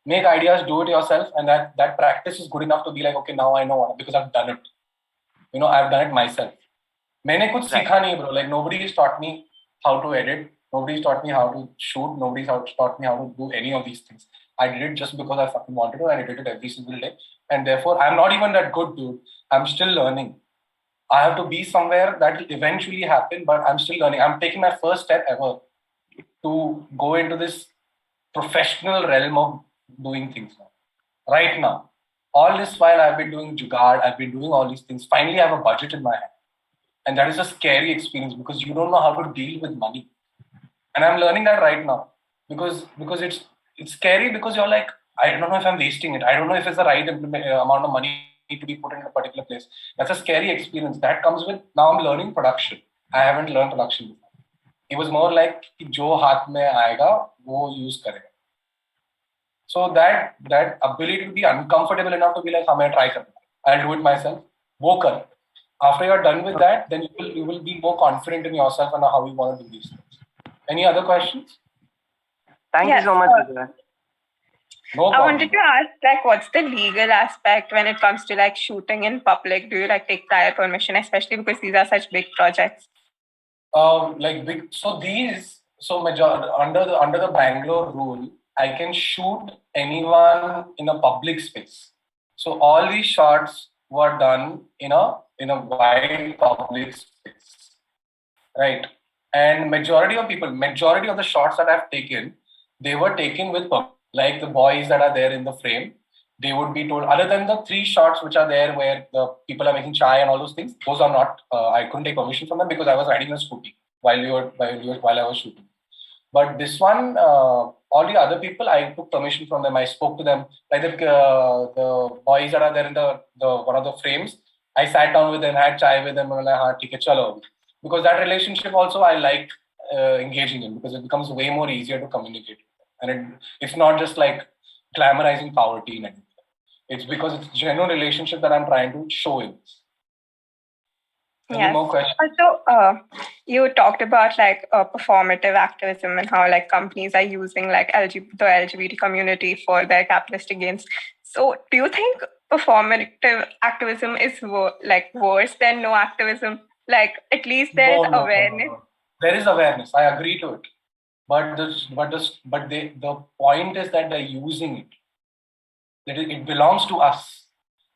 Make ideas, do it yourself, and that practice is good enough to be like, okay, now I know what, because I've done it. I've done it myself. मैंने कुछ सीखा नहीं, bro. Like nobody's taught me how to edit. Nobody's taught me how to shoot. Nobody's taught me how to do any of these things. I did it just because I fucking wanted to, and I did it every single day. And therefore, I'm not even that good, dude. I'm still learning. I have to be somewhere that will eventually happen, but I'm still learning. I'm taking my first step ever to go into this professional realm of doing things now. Right now. All this while I've been doing jugaad, I've been doing all these things. Finally, I have a budget in my hand. And that is a scary experience because you don't know how to deal with money. And I'm learning that right now because it's scary because you're like, I don't know if I'm wasting it. I don't know if it's the right amount of money to be put in a particular place. That's a scary experience. That comes with, now I'm learning production. I haven't learned production before. It was more like, jo haath mein aayega, wo use karega. So that ability to be uncomfortable enough to be like, I'm try karna. I'll do it myself. वो कर. After you're done with that, then you will be more confident in yourself and how you want to do these things. Any other questions? Thank you so much, Vijay. No I problem. wanted to ask, like, what's the legal aspect when it comes to like shooting in public? Do you like take prior permission, especially because these are such big projects? Under the Bangalore rule, I can shoot anyone in a public space. So all these shots were done in a wide public space, right? And majority of the shots that I've taken, they were taken with permission. Like the boys that are there in the frame, they would be told, other than the 3 shots which are there where the people are making chai and all those things, those are not, I couldn't take permission from them because I was riding a scooty while I was shooting. But this one, all the other people, I took permission from them. I spoke to them. Like the boys that are there in the one of the frames, I sat down with them, had chai with them, and like, "Okay, chalo." Because that relationship also I like engaging in, because it becomes way more easier to communicate. And it's not just like glamorizing poverty and everything. It's because it's genuine relationship that I'm trying to show in. Any more questions? Also, you talked about like performative activism and how like companies are using like the LGBT community for their capitalistic gains. So, do you think performative activism is worse than no activism? Like, at least there is awareness. No. There is awareness. I agree to it. But the point is that they're using it. It belongs to us.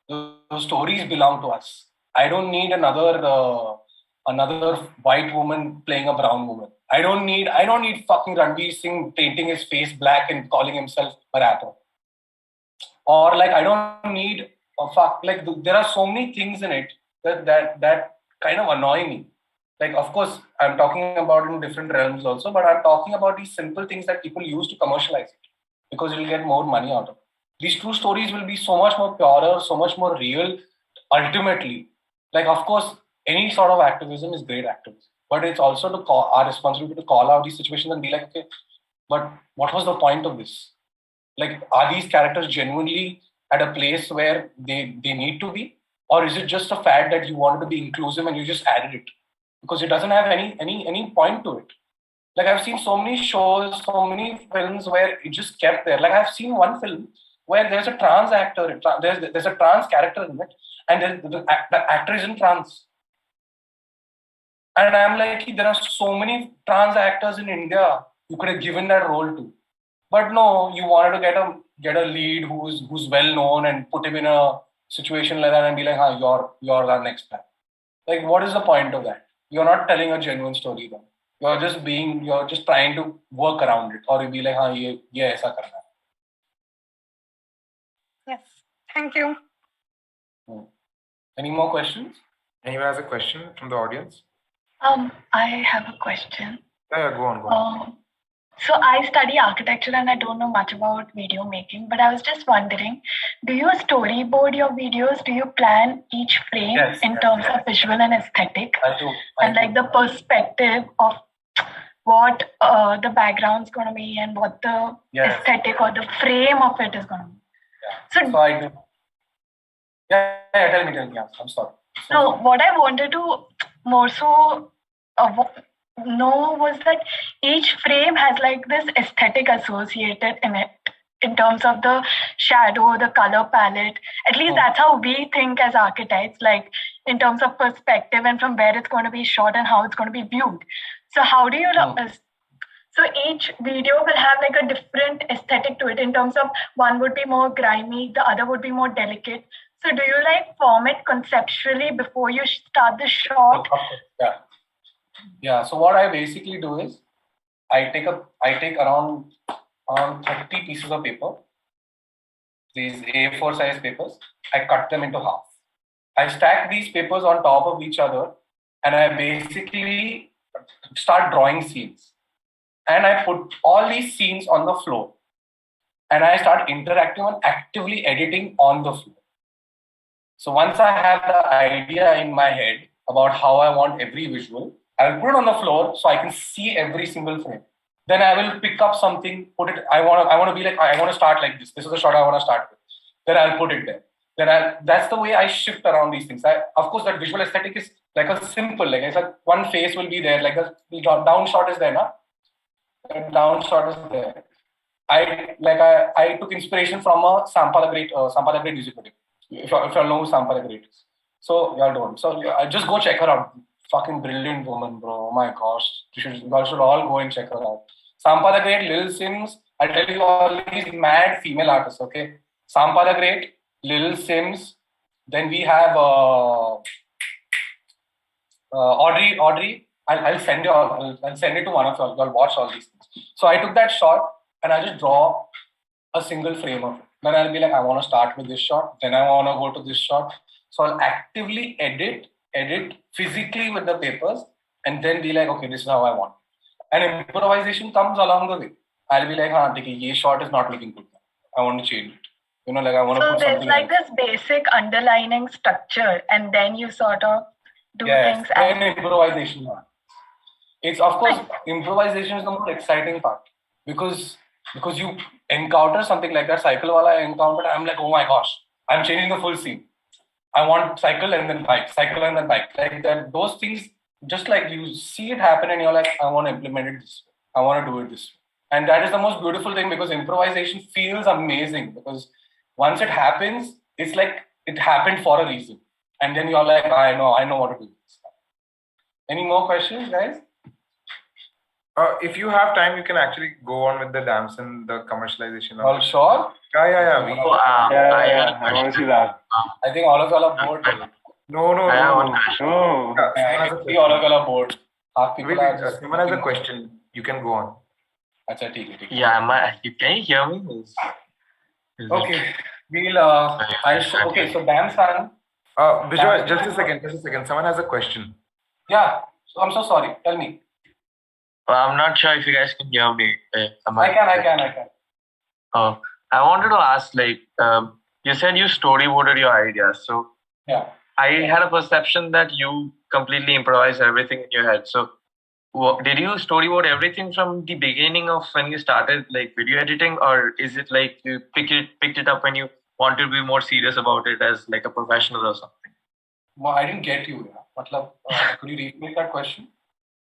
Those stories belong to us. I don't need another white woman playing a brown woman. I don't need fucking Ranveer Singh painting his face black and calling himself a rapper. Or like I don't need there are so many things in it that kind of annoy me. Like, of course, I'm talking about in different realms also, but I'm talking about these simple things that people use to commercialize it because you'll get more money out of it. These true stories will be so much more purer, so much more real, ultimately. Like, of course, any sort of activism is great activism, but it's also our responsibility to call out these situations and be like, okay, but what was the point of this? Like, are these characters genuinely at a place where they need to be? Or is it just a fact that you wanted to be inclusive and you just added it? Because it doesn't have any point to it. Like, I've seen so many shows, so many films where it just kept there. Like, I've seen one film where there's a trans actor, there's a trans character in it, and the actor isn't trans. And I'm like, there are so many trans actors in India you could have given that role to. But no, you wanted to get a lead who's well known and put him in a situation like that and be like, you're our next guy. Like, what is the point of that? You're not telling a genuine story then. You're just trying to work around it, or you be like, ye aisa karna hai. Yes. Thank you. Any more questions? Anyone has a question from the audience? I have a question. Yeah, go on. So I study architecture and I don't know much about video making, but I was just wondering, do you storyboard your videos? Do you plan each frame in terms of visual and aesthetic? I do. Like the perspective of what the background's going to be and what the aesthetic or the frame of it is going to be. Yeah. So I do. Yeah, tell me. I'm sorry. So what I wanted to more so know was that each frame has like this aesthetic associated in it in terms of the shadow, the color palette. At least that's how we think as architects, like in terms of perspective and from where it's going to be shot and how it's going to be viewed. So how do you so each video will have like a different aesthetic to it in terms of one would be more grimy, the other would be more delicate. So do you like form it conceptually before you start the shot? Yeah. So what I basically do is I take around 30 pieces of paper, these A4 size papers. I cut them into half. I stack these papers on top of each other and I basically start drawing scenes. And I put all these scenes on the floor. And I start interacting and actively editing on the floor. So once I have the idea in my head about how I want every visual, I will put it on the floor so I can see every single frame. Then I will pick up something, put it. I want to be like, I want to start like this. This is the shot I want to start with. Then I'll put it there. That's the way I shift around these things. Of course, that visual aesthetic is like a simple, like I said, one face will be there, like the down shot is there, na? The down shot is there. I took inspiration from a Sampa the Great music video. If you know who Sampa the Great is. So y'all don't. So just go check her out. Fucking brilliant woman, bro. Oh my gosh. You should all go and check her out. Sampa the Great, Lil Sims. I'll tell you all these mad female artists, okay? Sampa the Great, Lil Sims. Then we have Audrey. I'll send it to one of y'all. Y'all watch all these things. So I took that shot and I just draw a single frame of it. Then I'll be like, I want to start with this shot. Then I want to go to this shot. So I'll actively edit physically with the papers, and then be like, okay, this is how I want. And improvisation comes along the way. I'll be like, this shot is not looking good. I want to change it. You know, like I want to put something. So there's like this basic underlining structure, and then you sort of do things. And improvisation. It's of course improvisation is the more exciting part because you encounter something like that. Cycle wala I encountered. I'm like, oh my gosh, I'm changing the full scene. I want cycle and then bike, cycle and then bike. Like that, those things, just like you see it happen and you're like, I want to implement it this way. I want to do it this way. And that is the most beautiful thing because improvisation feels amazing because once it happens, it's like it happened for a reason. And then you're like, I know what to do. Any more questions, guys? If you have time, you can actually go on with the dance and the commercialization. All sure? Yeah. I want to see that. I think all of y'all are bored. No. I see all of y'all are bored. Half people are just. Someone has a question. You can go on. Achha, theek hai. Yeah, can you hear me? Okay. Okay, so dance fan. Vijay, just a second. Someone has a question. Yeah. So I'm so sorry. Tell me. I'm not sure if you guys can hear me. I can. I wanted to ask, you said you storyboarded your ideas. So yeah, I had a perception that you completely improvised everything in your head. So did you storyboard everything from the beginning of when you started video editing, or is it like you picked it up when you wanted to be more serious about it as like a professional or something? Well, I didn't get you. Could you repeat that question?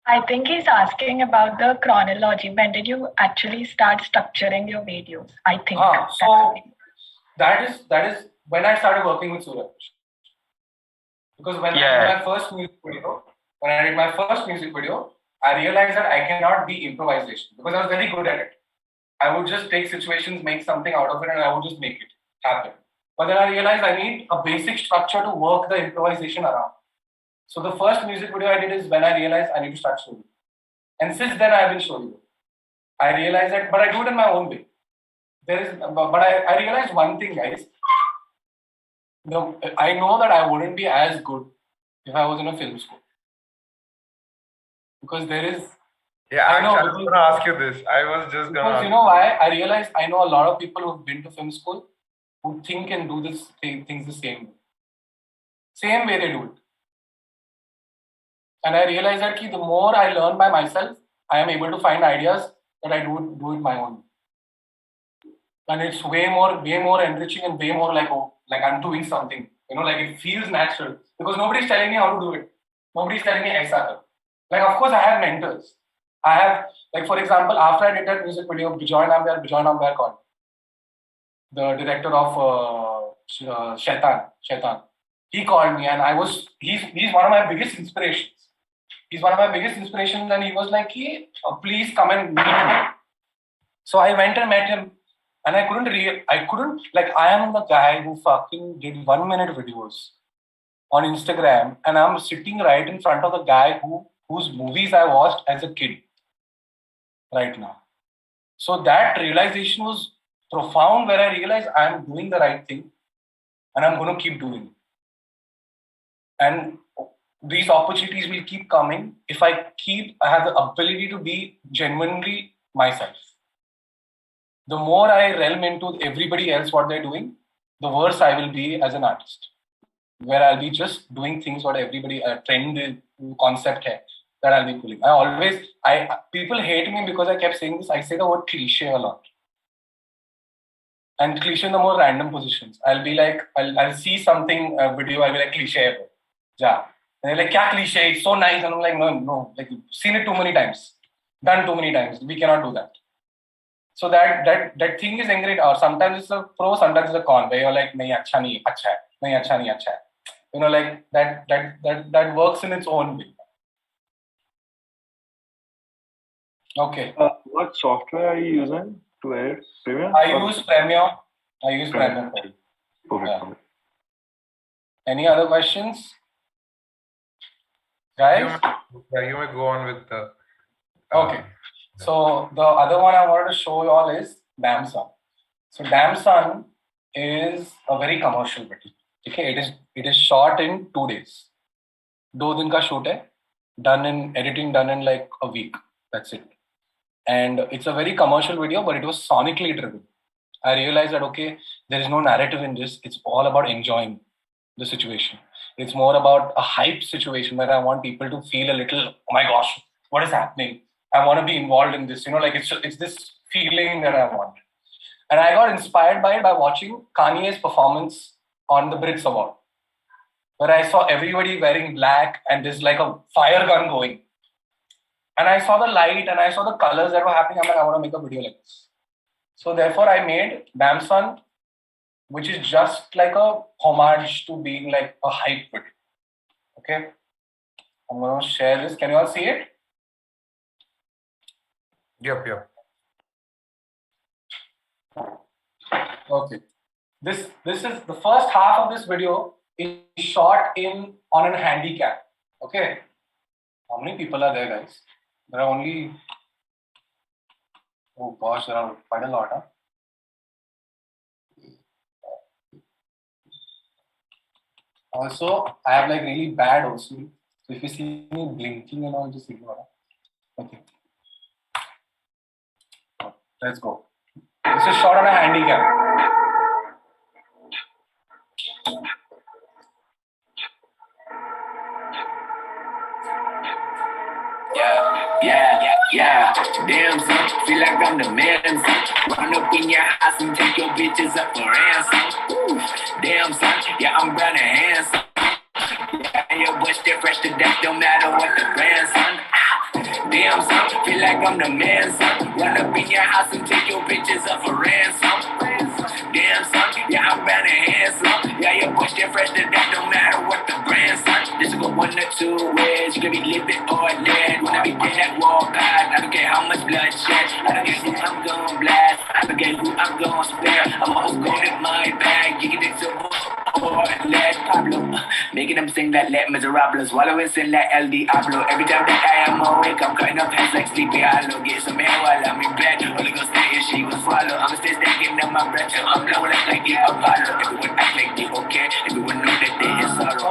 I think he's asking about the chronology. When did you actually start structuring your videos? I think. So that is when I started working with Suraj. Because when I did my first music video, I realized that I cannot be improvisation because I was very good at it. I would just take situations, make something out of it, and I would just make it happen. But then I realized I need a basic structure to work the improvisation around. So the first music video I did is when I realized I need to start showing. And since then I have been showing. I realized that, but I do it in my own way. I realized one thing, guys. I know that I wouldn't be as good if I was in a film school. Because there is... Yeah, I was going to ask you this. I was just going to... Because you know why? I realized I know a lot of people who've been to film school who think and do things the same way. Same way they do it. And I realized that the more I learn by myself, I am able to find ideas that I do it my own. And it's way more enriching and way more like I'm doing something. It feels natural because nobody's telling me how to do it. Nobody's telling me aisa. Of course, I have mentors. I have, for example, after I did that music video, Bijoy Nambiar called the director of Shaitan. He called me and he's one of my biggest inspirations. He's one of my biggest inspirations, and he was like, hey, please come and meet me. So I went and met him, and I am the guy who fucking did 1 minute videos on Instagram, and I'm sitting right in front of the guy whose movies I watched as a kid right now. So that realization was profound, where I realized I'm doing the right thing, and I'm going to keep doing it. And these opportunities will keep coming if I have the ability to be genuinely myself. The more I realm into everybody else, what they're doing, the worse I will be as an artist. Where I'll be just doing things what everybody, trend concept hai, that I'll be pulling. People hate me because I kept saying this. I say the word cliche a lot. and cliche in the more random positions. I'll be like, I'll see something video. I'll be like cliche, yeah. And they're like, "Kya cliche? It's so nice." And I'm like, no, like seen it too many times, done too many times. We cannot do that. So that thing is ingrained. Or sometimes it's a pro, sometimes it's a con. Where you're like, "Nahi, acha nahi, acha hai. Nahi, acha nahi, acha hai." Like that works in its own way. Okay. What software are you using to edit? Premiere? I use Premiere. Premiere. Perfect. Yeah. Any other questions, guys? Yeah, you may go on with the. Okay. So the other one I wanted to show you all is Damn Son. So Damn Son is a very commercial video. Okay, it is shot in 2 days. 2 दिन का shoot है, done in like a week. That's it. And it's a very commercial video, but it was sonically driven. I realized that okay, there is no narrative in this. It's all about enjoying the situation. It's more about a hype situation where I want people to feel a little, oh my gosh, what is happening? I want to be involved in this. Like it's this feeling that I want. And I got inspired by it by watching Kanye's performance on the Brits Award, where I saw everybody wearing black and there's like a fire gun going. And I saw the light and I saw the colors that were happening. I'm like, I want to make a video like this. So therefore I made Damn Son, which is just like a homage to being like a hype video. Okay. I'm going to share this. Can you all see it? Yep. Okay. This is the first half of this video is shot on a handicap. Okay. How many people are there, guys? There are only, oh gosh, there are quite a lot. Huh? Also, I have like really bad OCD. So if you see me blinking and all, just ignore it. Okay. Let's go. This is shot on a handicap. Yeah. Damn, son, feel like I'm the man, son. Run up in your house and take your bitches up for ransom. Ooh, damn, son, yeah, I'm brown and handsome. Yeah, your boy still fresh to death, don't matter what the brand, son. Damn, son, feel like I'm the man, son. Run up in your house and take your bitches up for ransom. Damn, son, yeah, I'm brown and handsome. Yeah, your boy still fresh to death, don't matter what the brand, son. This go one or two ways, you can be living or dead. When I be dead at walk out, I don't care how much bloodshed. I don't care who I'm gon' blast, I don't care who I'm gon' spare. I'm always going in my bag, you get it to or let Pablo, making them sing that let miserable, swallowing sin like El Diablo. Every time that I am awake, I'm cutting up heads like Sleepy Hollow. Get some air while I'm in bed, Holy Ghost stay and she gon' swallow. I'ma stay stacking up my breath till I'm blowing up like the Apollo. Everyone act like they okay, everyone know that they in sorrow.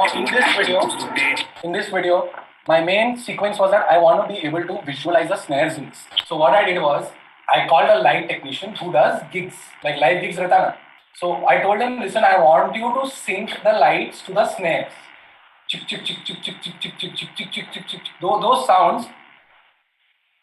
In this video, my main sequence was that I want to be able to visualize the snares in this. So what I did was, I called a light technician who does gigs, like live gigs rehta na. So I told him, listen, I want you to sync the lights to the snares. Chick, chick, chick, chick, chick, chick, chick, chick, chick, chick, chick, chick, chick. Those sounds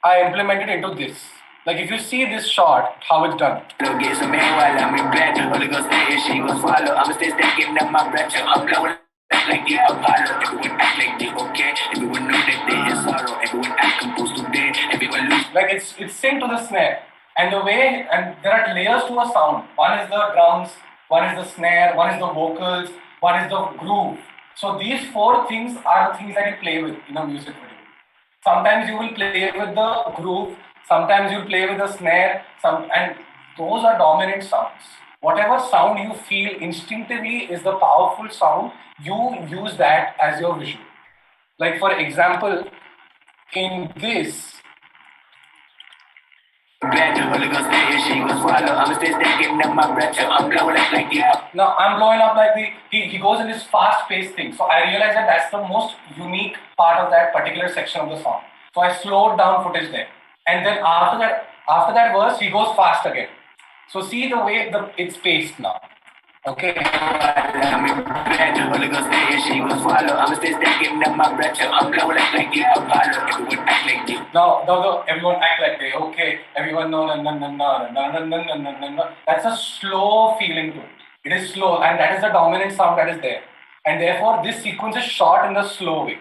I implemented into this. Like if you see this shot, how it's done. Get some air while I'm in bed, Holy Ghost stay and she gon' swallow. I'ma stay stacking up my breath till I'm blowing like the Apollo. Everyone act like they okay, everyone know that they in sorrow. Everyone act composed today, everyone lose. Like it's synced to the snare. And the way, and there are layers to a sound. One is the drums, one is the snare, one is the vocals, one is the groove. So these 4 things are the things that you play with in a music video. Sometimes you will play with the groove, sometimes you play with the snare, and those are dominant sounds. Whatever sound you feel instinctively is the powerful sound, you use that as your visual. Like for example, in this, now I'm blowing up like he goes in this fast-paced thing. So I realized that that's the most unique part of that particular section of the song. So I slowed down footage there. And then after that verse, he goes fast again. So see the way it's paced now. Okay. I'm in bed, only gonna stay and she gon' swallow. I'ma stay stacking up my breath till I'm blowing like the Apollo. Everyone act like you. Now, everyone act like they okay. Everyone no. That's a slow feeling to it. It is slow, and that is the dominant sound that is there. And therefore, this sequence is short in the slow way.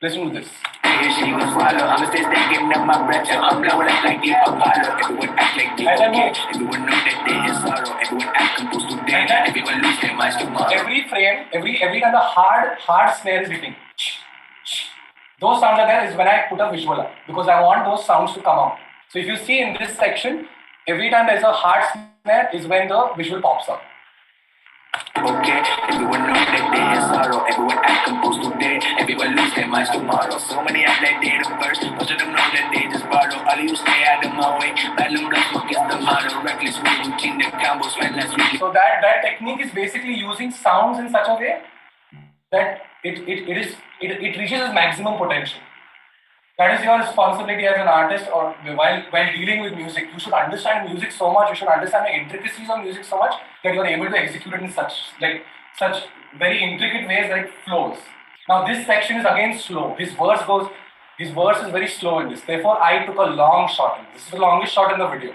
Listen to this. She gon' swallow. I'ma stay stacking up my breath till I'm blowing like the Apollo. Everyone act like they okay. Everyone know that they in sorrow. Everyone act composed to dance. Everyone lose their minds tomorrow. Every frame, every kind of hard snare is hitting. Those sounds are there is when I put a visual up because I want those sounds to come out. So if you see in this section, every time there's a hard snare is when the visual pops up. Okay, everyone know that they in sorrow. Everyone act composed today. Everyone lose their minds tomorrow. So many act like they the first. Most of them know that they just borrow. All of you stay out of my way. Battle blood smoke is the motto. Reckless with routine, the combos right last week. So that technique is basically using sounds in such a way that it reaches its maximum potential. That is your responsibility as an artist, or while dealing with music. You should understand music so much. You should understand the intricacies of music so much that you are able to execute it in such very intricate ways that it flows. Now this section is again slow. His verse is very slow in this. Therefore, I took a long shot in this. This is the longest shot in the video.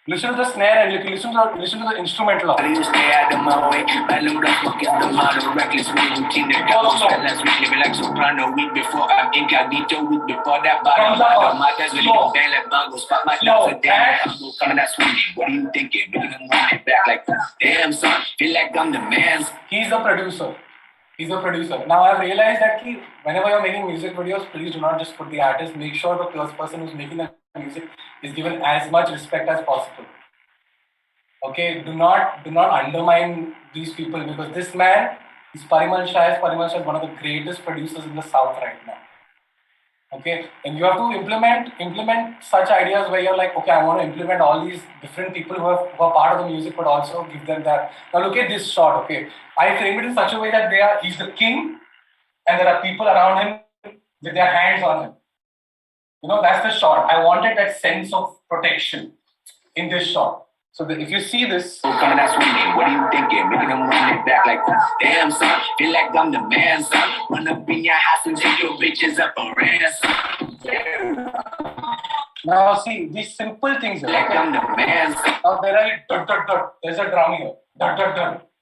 Listen to the snare and you can listen to the instrumental of it. You stay out of my way. Battle blood smoke is the motto. Reckless with routine, the combos right last week. Living like soprano. Week before I'm incognito. Week before that bottom. My guys really don't bang like bongos. Spot my dogs a damn. I'm coming out swinging. What are you thinking? Making them run it back like damn son. Feel like I'm the man. He's the producer. Now I've realized that whenever you're making music videos, please do not just put the artist. Make sure the first person who's making the music is given as much respect as possible. Okay, do not undermine these people because this man is Parimal Shah. Parimal Shah is one of the greatest producers in the South right now. Okay, and you have to implement such ideas where you're like, okay, I want to implement all these different people who are part of the music, but also give them that. Now look at this shot. Okay, I frame it in such a way that he's the king, and there are people around him with their hands on him. You know, that's the shot. I wanted that sense of protection in this shot. So if you see this, coming out swinging, what are you thinking? Making them run it back like damn son. Feel like I'm the man, son. Run up in your house and take your bitches up for ransom. Now see these simple things. Like I'm the man, son. Now there are there's a drum here.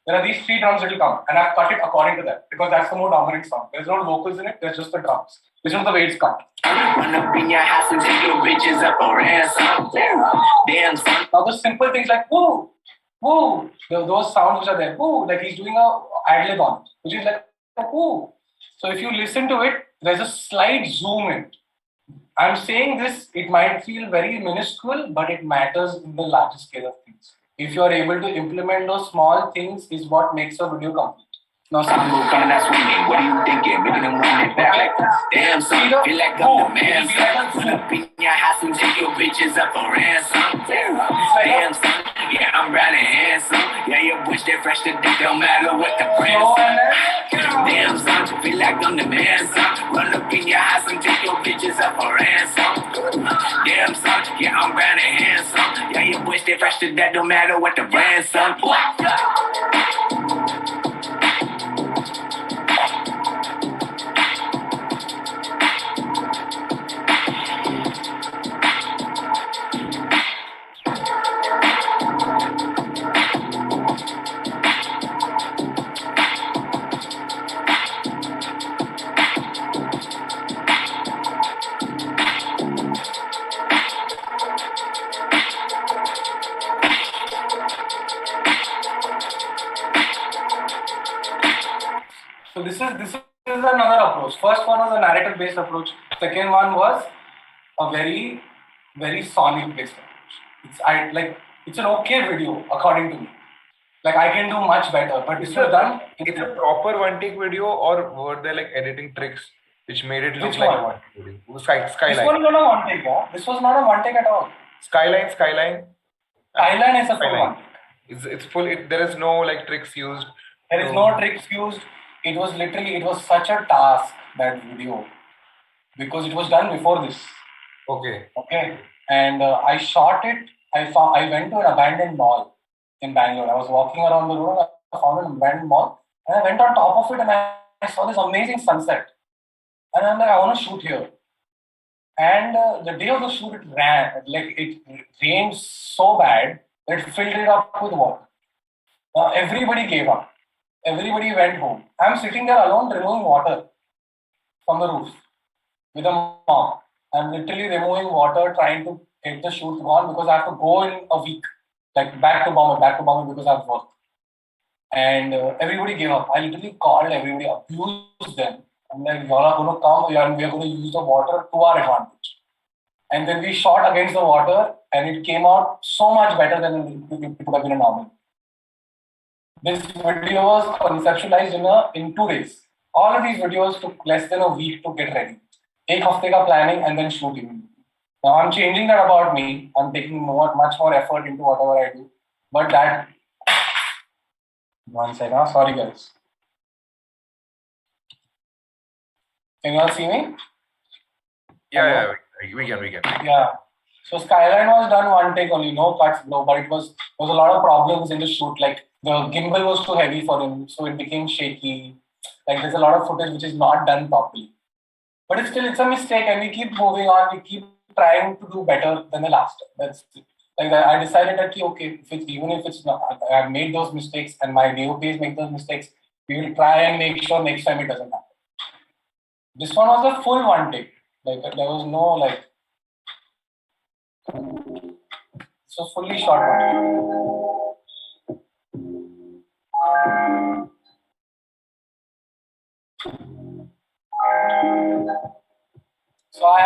There are these 3 drums that will come, and I've cut it according to that because that's the more dominant sound. There's no vocals in it. There's just the drums. Listen to the way it's cut. Run up in your house and take your bitches up for ransom. Damn son. Now the simple things like woo, woo, those sounds which are there, woo, like he's doing a ad lib on it, which is like woo. So if you listen to it, there's a slight zoom in. I'm saying this, it might feel very minuscule, but it matters in the larger scale of things. If you are able to implement those small things, is what makes a video complete. Now, coming out swinging, what are you thinking? Making them run it back like damn son. Feel like I'm the man, son. Run up in your house and take your bitches up for ransom. Damn son, yeah, I'm riding handsome. Yeah, your bitch they fresh to death, don't matter what the brand. Damn son, feel like I'm the man, son. Run up in your house and take your bitches up for ransom. Damn son, yeah, I'm riding handsome. Yeah, your bitch they fresh to death, don't matter what the brand, son. So this is another approach. First one was a narrative-based approach. Second one was a very, very sonic-based approach. It's an okay video according to me. Like I can do much better, but this was done. It's a proper one-take video, or were there like editing tricks which made it look Which like one? a one-take video? Skyline. This one was not a one take. Yeah? This was not a one take at all. Skyline. Skyline is a full one. It's full. There is no like tricks used. There is no tricks used. It was such a task, that video, because it was done before this. Okay. And I shot it. I went to an abandoned mall in Bangalore. I was walking around the road. found an abandoned mall, and I went on top of it and I saw this amazing sunset. And I'm like, I want to shoot here. And the day of the shoot, it rained so bad that it filled it up with water. Everybody gave up. Everybody went home. I'm sitting there alone removing water from the roof with a mom. I'm literally removing water, trying to get the shoot gone because I have to go in a week, like back to Bombay because I've worked. And everybody gave up. I literally called everybody, abused them. I'm like, y'all are going to come and we're going to use the water to our advantage. And then we shot against the water and it came out so much better than it would have been a normal. This video was conceptualized in 2 days. All of these videos took less than a week to get ready. Ek hafte ka planning and then shooting. Now I'm changing that about me. I'm taking much more effort into whatever I do. But that... One second. Sorry guys. Can you all see me? Yeah, we can. Yeah. So Skyline was done one take only, no cuts, no, but there was a lot of problems in the shoot. Like the gimbal was too heavy for him, so it became shaky. Like there's a lot of footage which is not done properly. But it's a mistake, and we keep moving on. We keep trying to do better than the last time. That's it. Like I decided that okay, even if it's not, I've made those mistakes, and my DOPs make those mistakes. We will try and make sure next time it doesn't happen. This one was a full one take. Like there was no like. So fully shot one. So I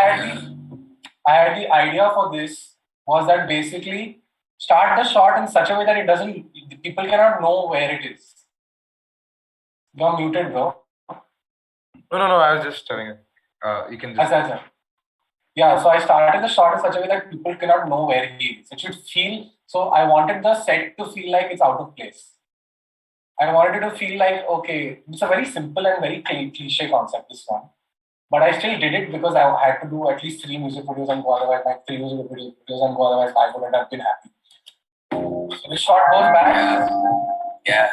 had the idea for this was that basically start the shot in such a way that people cannot know where it is. You're muted, bro. No, I was just telling you. You can just... Yeah, so I started the shot in such a way that people cannot know where he is. It should feel, so I wanted the set to feel like it's out of place. I wanted it to feel like, okay, it's a very simple and very cliche concept, this one. But I still did it because I had to do at least 3 music videos and go otherwise, like 3 music videos and go otherwise I wouldn't have been happy. So the shot goes back. Yeah.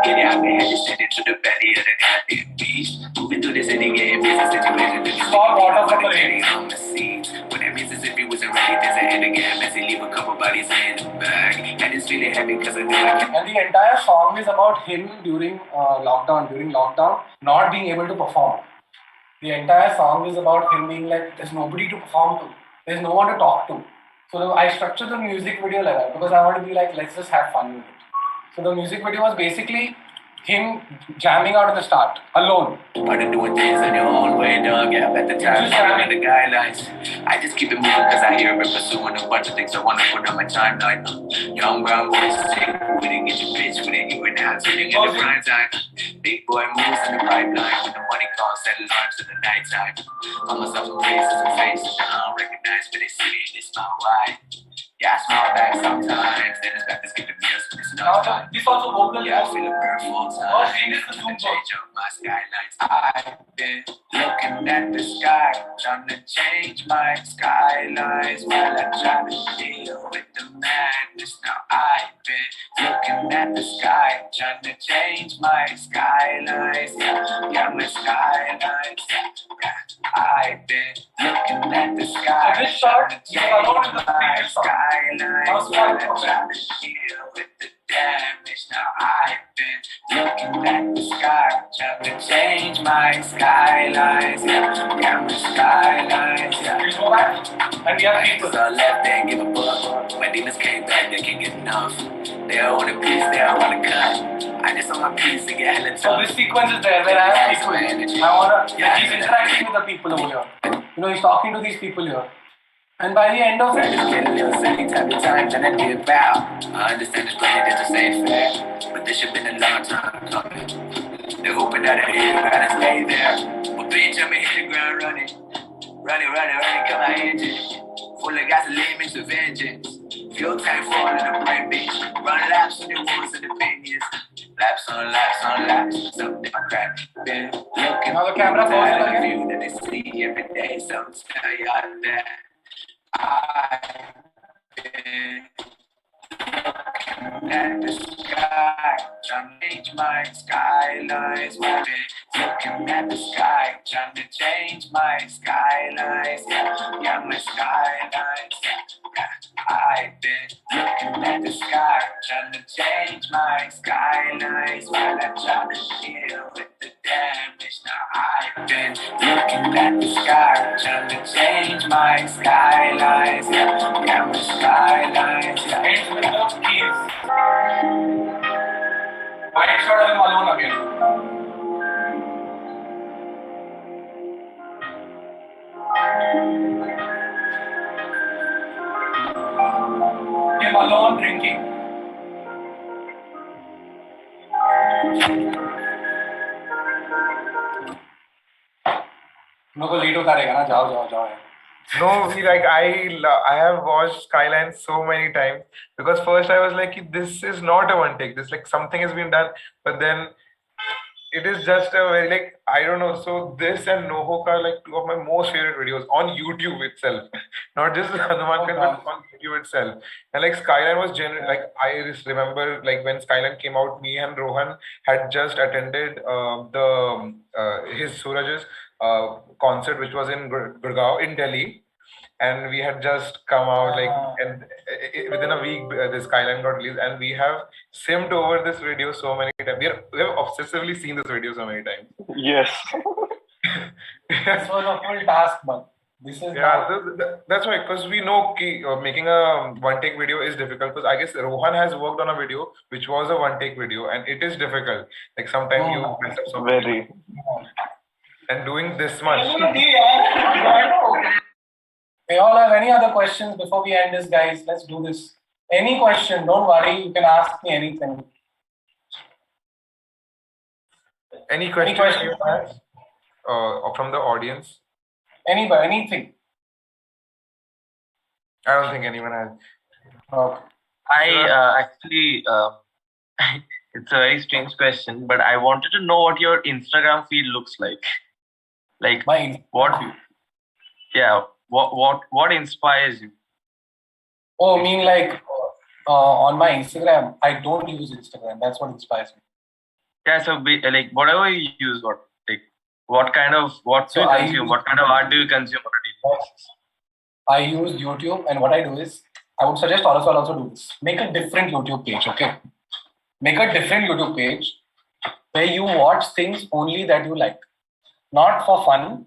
Get out there, just send it to the belly of the goddamn beast. Moving through the city, getting busy situation. Saw water from the rain. On the scenes. When that Mississippi wasn't ready, there's a hand again. Messy, leave a couple bodies in the bag. I just feeling happy because I feel like... And the entire song is about him during lockdown, not being able to perform. The entire song is about him being like, there's nobody to perform to. There's no one to talk to. So I structured the music video like that because I want to be like, let's just have fun with it. So the music video was basically him jamming out at the start, alone. Started doing things in your own way, dog. Yeah, at the time, following the guidelines. I just keep it moving because I hear it pursuing a bunch of things I want to put on my timeline. Young brown boys, we didn't get your bitch, we didn't hear it now, tuning in the prime time. Big boy moves in the pipeline when the money calls, set alarms to the nighttime. Call myself some faces and faces that I don't recognize, but they see me and they smile wide. Yeah, I smile back sometimes, then it's back to skip the meals when it's not time. This also vocal. Yeah, I feel a bird full time. Change up my skylines. I've been looking at the sky, trying to change my skylines while I try to deal with the madness. Now I've been looking at the sky, trying to change my skylines. Yeah, my skylines. Yeah, I've been looking at the sky, trying to change my skylines while I try to deal with the damage. Now I've been looking at the sky, trying to change my skylines. Yeah, my skylines. Yeah. And we have people. So left, they ain't give a fuck. When demons came back, they can't get enough. They all want a piece, they all want a cut. I just want my piece to get hella tough. So this sequence is there where I have people. He's interacting with the people over here. He's talking to these people here. And by the end of it, I just get a little silly type of time, then I dip out. I understand it's funny that this ain't fair, but this shit been a long time coming. They're hoping that I hear, gotta stay there. But bitch, I'ma hit the ground running. Running, come my engine. Full of gasoline mixed with vengeance. Fuel tank full of the brain bitch. Run laps on the walls and opinions. Laps on laps. Something I crack. Been looking now the camera for the view that they see every day. So tell y'all that I've been looking at the sky, trying to change my skylines. I've been looking at the sky, trying to change my skylines. Yeah, my skylines. I've been looking at the sky, trying to change my skylines. While I try to deal with the damage. Now I've been looking at the sky, trying to change my skylines. Yeah, my skylines. Hit with the keys. White shot of him alone again. Him alone drinking. लोगों late होता रहेगा ना जाओ जाओ जाओ No, I have watched Skyline so many times because first I was like, this is not a one take. This like something has been done, but then it is just a very like I don't know. So this and Noho are like two of my most favorite videos on YouTube itself, not just Hanuman Khan, but on YouTube itself. And like Skyline was like I just remember like when Skyline came out, me and Rohan had just attended his Suraj's concert, which was in Gurgaon in Delhi, and we had just come out like and within a week the Skyline got released, and we have simmed over this video so many times. We have obsessively seen this video so many times. Yes. This was a full task, but this is that's why, because we know making a one take video is difficult, because I guess Rohan has worked on a video which was a one take video, and it is difficult. Like sometimes you mess up something. Very. And doing this much. We all have any other questions before we end this, guys? Let's do this. Any question, don't worry, you can ask me anything. Any questions you have from the audience? Anybody, anything? I don't think anyone has. Okay. I actually, it's a very strange question, but I wanted to know what your Instagram feed looks like. Like what inspires you? Oh, I mean like on my Instagram, I don't use Instagram. That's what inspires me. Yeah, so like whatever you use, what do you consume? What kind of art do you consume already? I use YouTube, and what I do is I would suggest I'll also do this. Make a different YouTube page, okay? Make a different YouTube page where you watch things only that you like. Not for fun,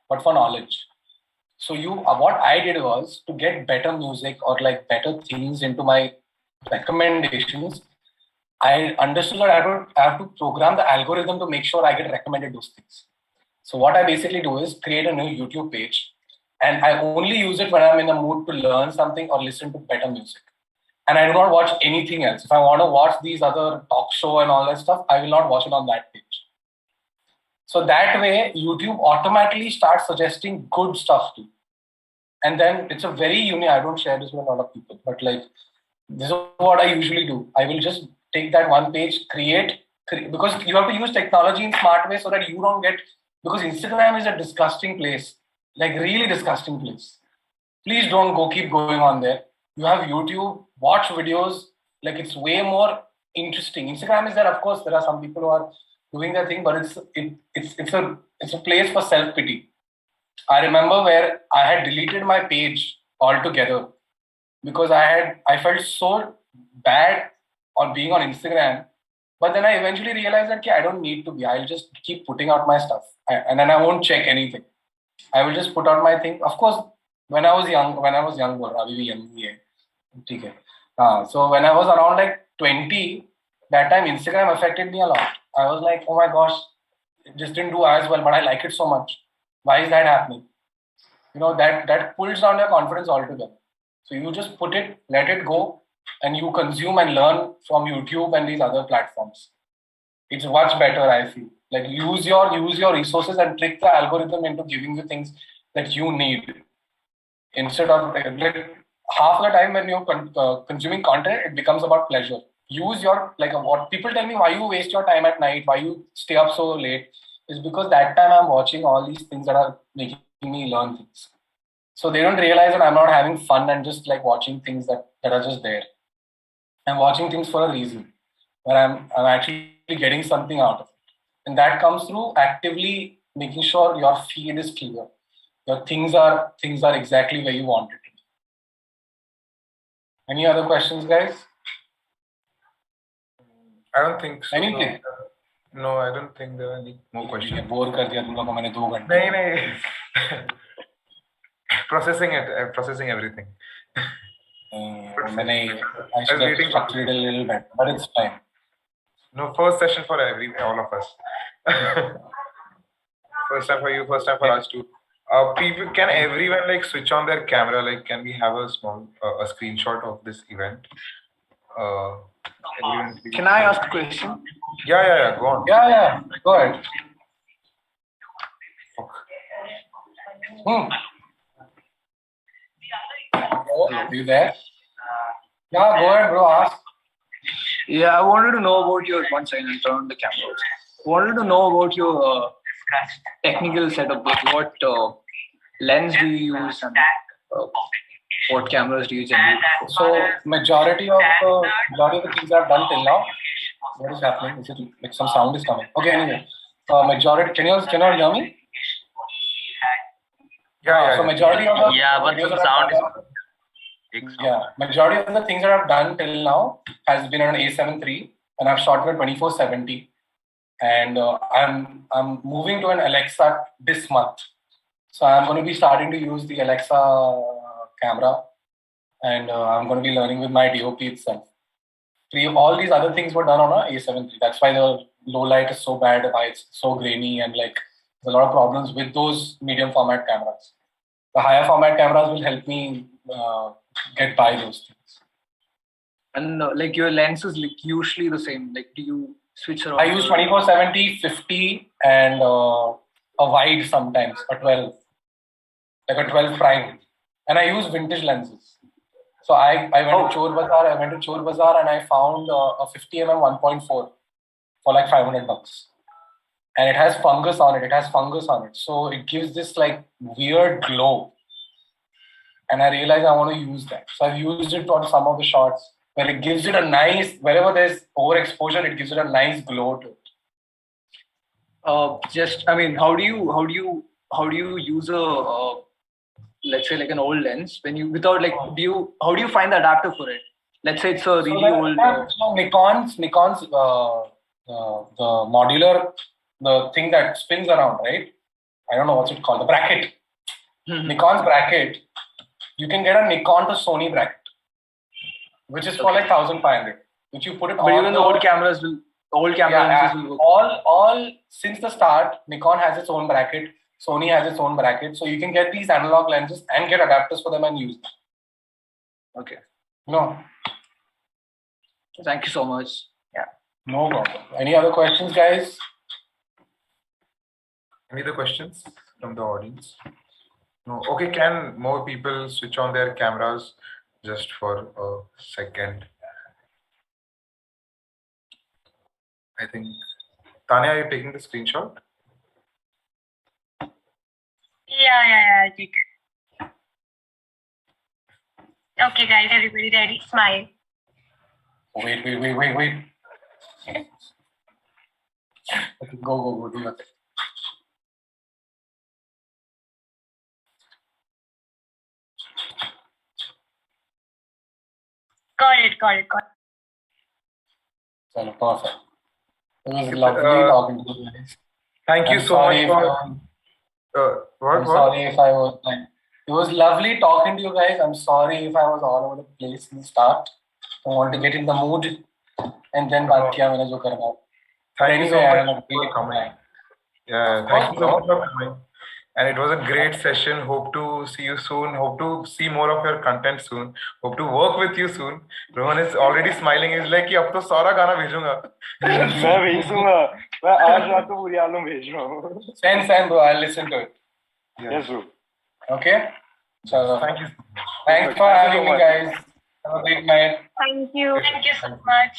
but for knowledge. So what I did was to get better music or like better things into my recommendations. I understood that I have to program the algorithm to make sure I get recommended those things. So what I basically do is create a new YouTube page, and I only use it when I'm in the mood to learn something or listen to better music. And I do not watch anything else. If I want to watch these other talk show and all that stuff, I will not watch it on that page. So that way, YouTube automatically starts suggesting good stuff too. And then it's a very unique, I don't share this with a lot of people, but like, this is what I usually do. I will just take that one page, create, because you have to use technology in smart way so that you don't get, because Instagram is a disgusting place, like really disgusting place. Please don't keep going on there. You have YouTube, watch videos, like it's way more interesting. Instagram is there, of course, there are some people who are doing their thing, but it's a place for self-pity. I remember where I had deleted my page altogether because I felt so bad on being on Instagram. But then I eventually realized that I don't need to be. I'll just keep putting out my stuff, and then I won't check anything. I will just put out my thing. Of course, when I was young, so when I was around like 20, that time Instagram affected me a lot. I was like, oh my gosh, it just didn't do as well, but I like it so much. Why is that happening? You know, that pulls down your confidence altogether. So you just put it, let it go, and you consume and learn from YouTube and these other platforms. It's much better, I feel. Like use your resources and trick the algorithm into giving you things that you need. Instead of like, half the time when you're consuming content, it becomes about pleasure. Use your, like what people tell me, why you waste your time at night, why you stay up so late, is because that time I'm watching all these things that are making me learn things. So they don't realize that I'm not having fun and just like watching things that are just there. I'm watching things for a reason, where I'm actually getting something out of it. And that comes through actively making sure your feed is clear. Your things are exactly where you want it to be. Any other questions, guys? I don't think so. Anything? No, I don't think there are any more questions. Bore कर दिया तुम लोगों को मैंने 2 घंटे. नहीं. Processing everything. I should have structured it a little bit, but it's fine. No, first session for all of us. First time for you, first time for us too. People, can everyone like switch on their camera? Like, can we have a small a screenshot of this event? Can I ask a question? Yeah. Go on. Yeah. Go ahead. Are you there? Yeah, go ahead, bro. Ask. Yeah, I wanted to know about your one second. I'll turn on the camera. Wanted to know about your technical setup. Like what lens do you use and what cameras do you generally? So majority of the things I've done till now. What is happening? Is it like some sound is coming? Okay, anyway. Majority. Can you all hear me? Yeah. So majority of the but some sound is. Yeah, majority of the things that I've done till now has been on an A7 III, and I've shot with 24-70, and I'm moving to an Alexa this month, so I'm going to be starting to use the Alexa camera, and I'm going to be learning with my DOP itself. All these other things were done on a A7 III. That's why the low light is so bad, why it's so grainy, and like there's a lot of problems with those medium format cameras. The higher format cameras will help me get by those things. And like your lens is like usually the same. Like, do you switch around? I use 24-70, 50, and a wide sometimes, a 12, like a 12 prime, and I use vintage lenses. So I went to Chor Bazaar. And I found a 50mm 1.4 for like $500, and it has fungus on it. So it gives this like weird glow. And I realized I want to use that. So I've used it on some of the shots where it gives it a nice, wherever there's overexposure, it gives it a nice glow to it. How do you use a let's say like an old lens when you without like how do you find the adapter for it? Let's say it's a really old. So Nikon's the modular, the thing that spins around, right? I don't know what's it called, the bracket. Nikon's bracket. You can get a Nikon to Sony bracket, which is for like 1,500. Which you put it on. But even the old cameras lenses will work. All since the start, Nikon has its own bracket. Sony has its own bracket, so you can get these analog lenses and get adapters for them and use them. Okay. No. Thank you so much. Yeah. No problem. Any other questions, guys? Any other questions from the audience? No. Okay, can more people switch on their cameras just for a second? I think, Tanya, are you taking the screenshot? Yeah, I'll take. Okay, guys, everybody ready? Smile. Wait. Okay, go, do your thing. Got it. Perfect. It was lovely talking to you guys. Thank you so much for. Sorry if I was like. It was lovely talking to you guys. I'm sorry if I was all over the place in the start. I wanted to get in the mood, and then baat kiya maine jo karna. Thank you so much for coming. Yeah, thank you so much for coming. And it was a great session. Hope to see you soon. Hope to see more of your content soon. Hope to work with you soon. Rohan is already smiling. He's like, "Ab to sara gana bhejunga." मैं भेजूंगा. मैं आज रात को पूरी album भेज रहा हूँ. Send, bro. I'll listen to it. Yes, bro. Okay. So thank you. Thanks for having me, guys. Have a great night. Thank you so much.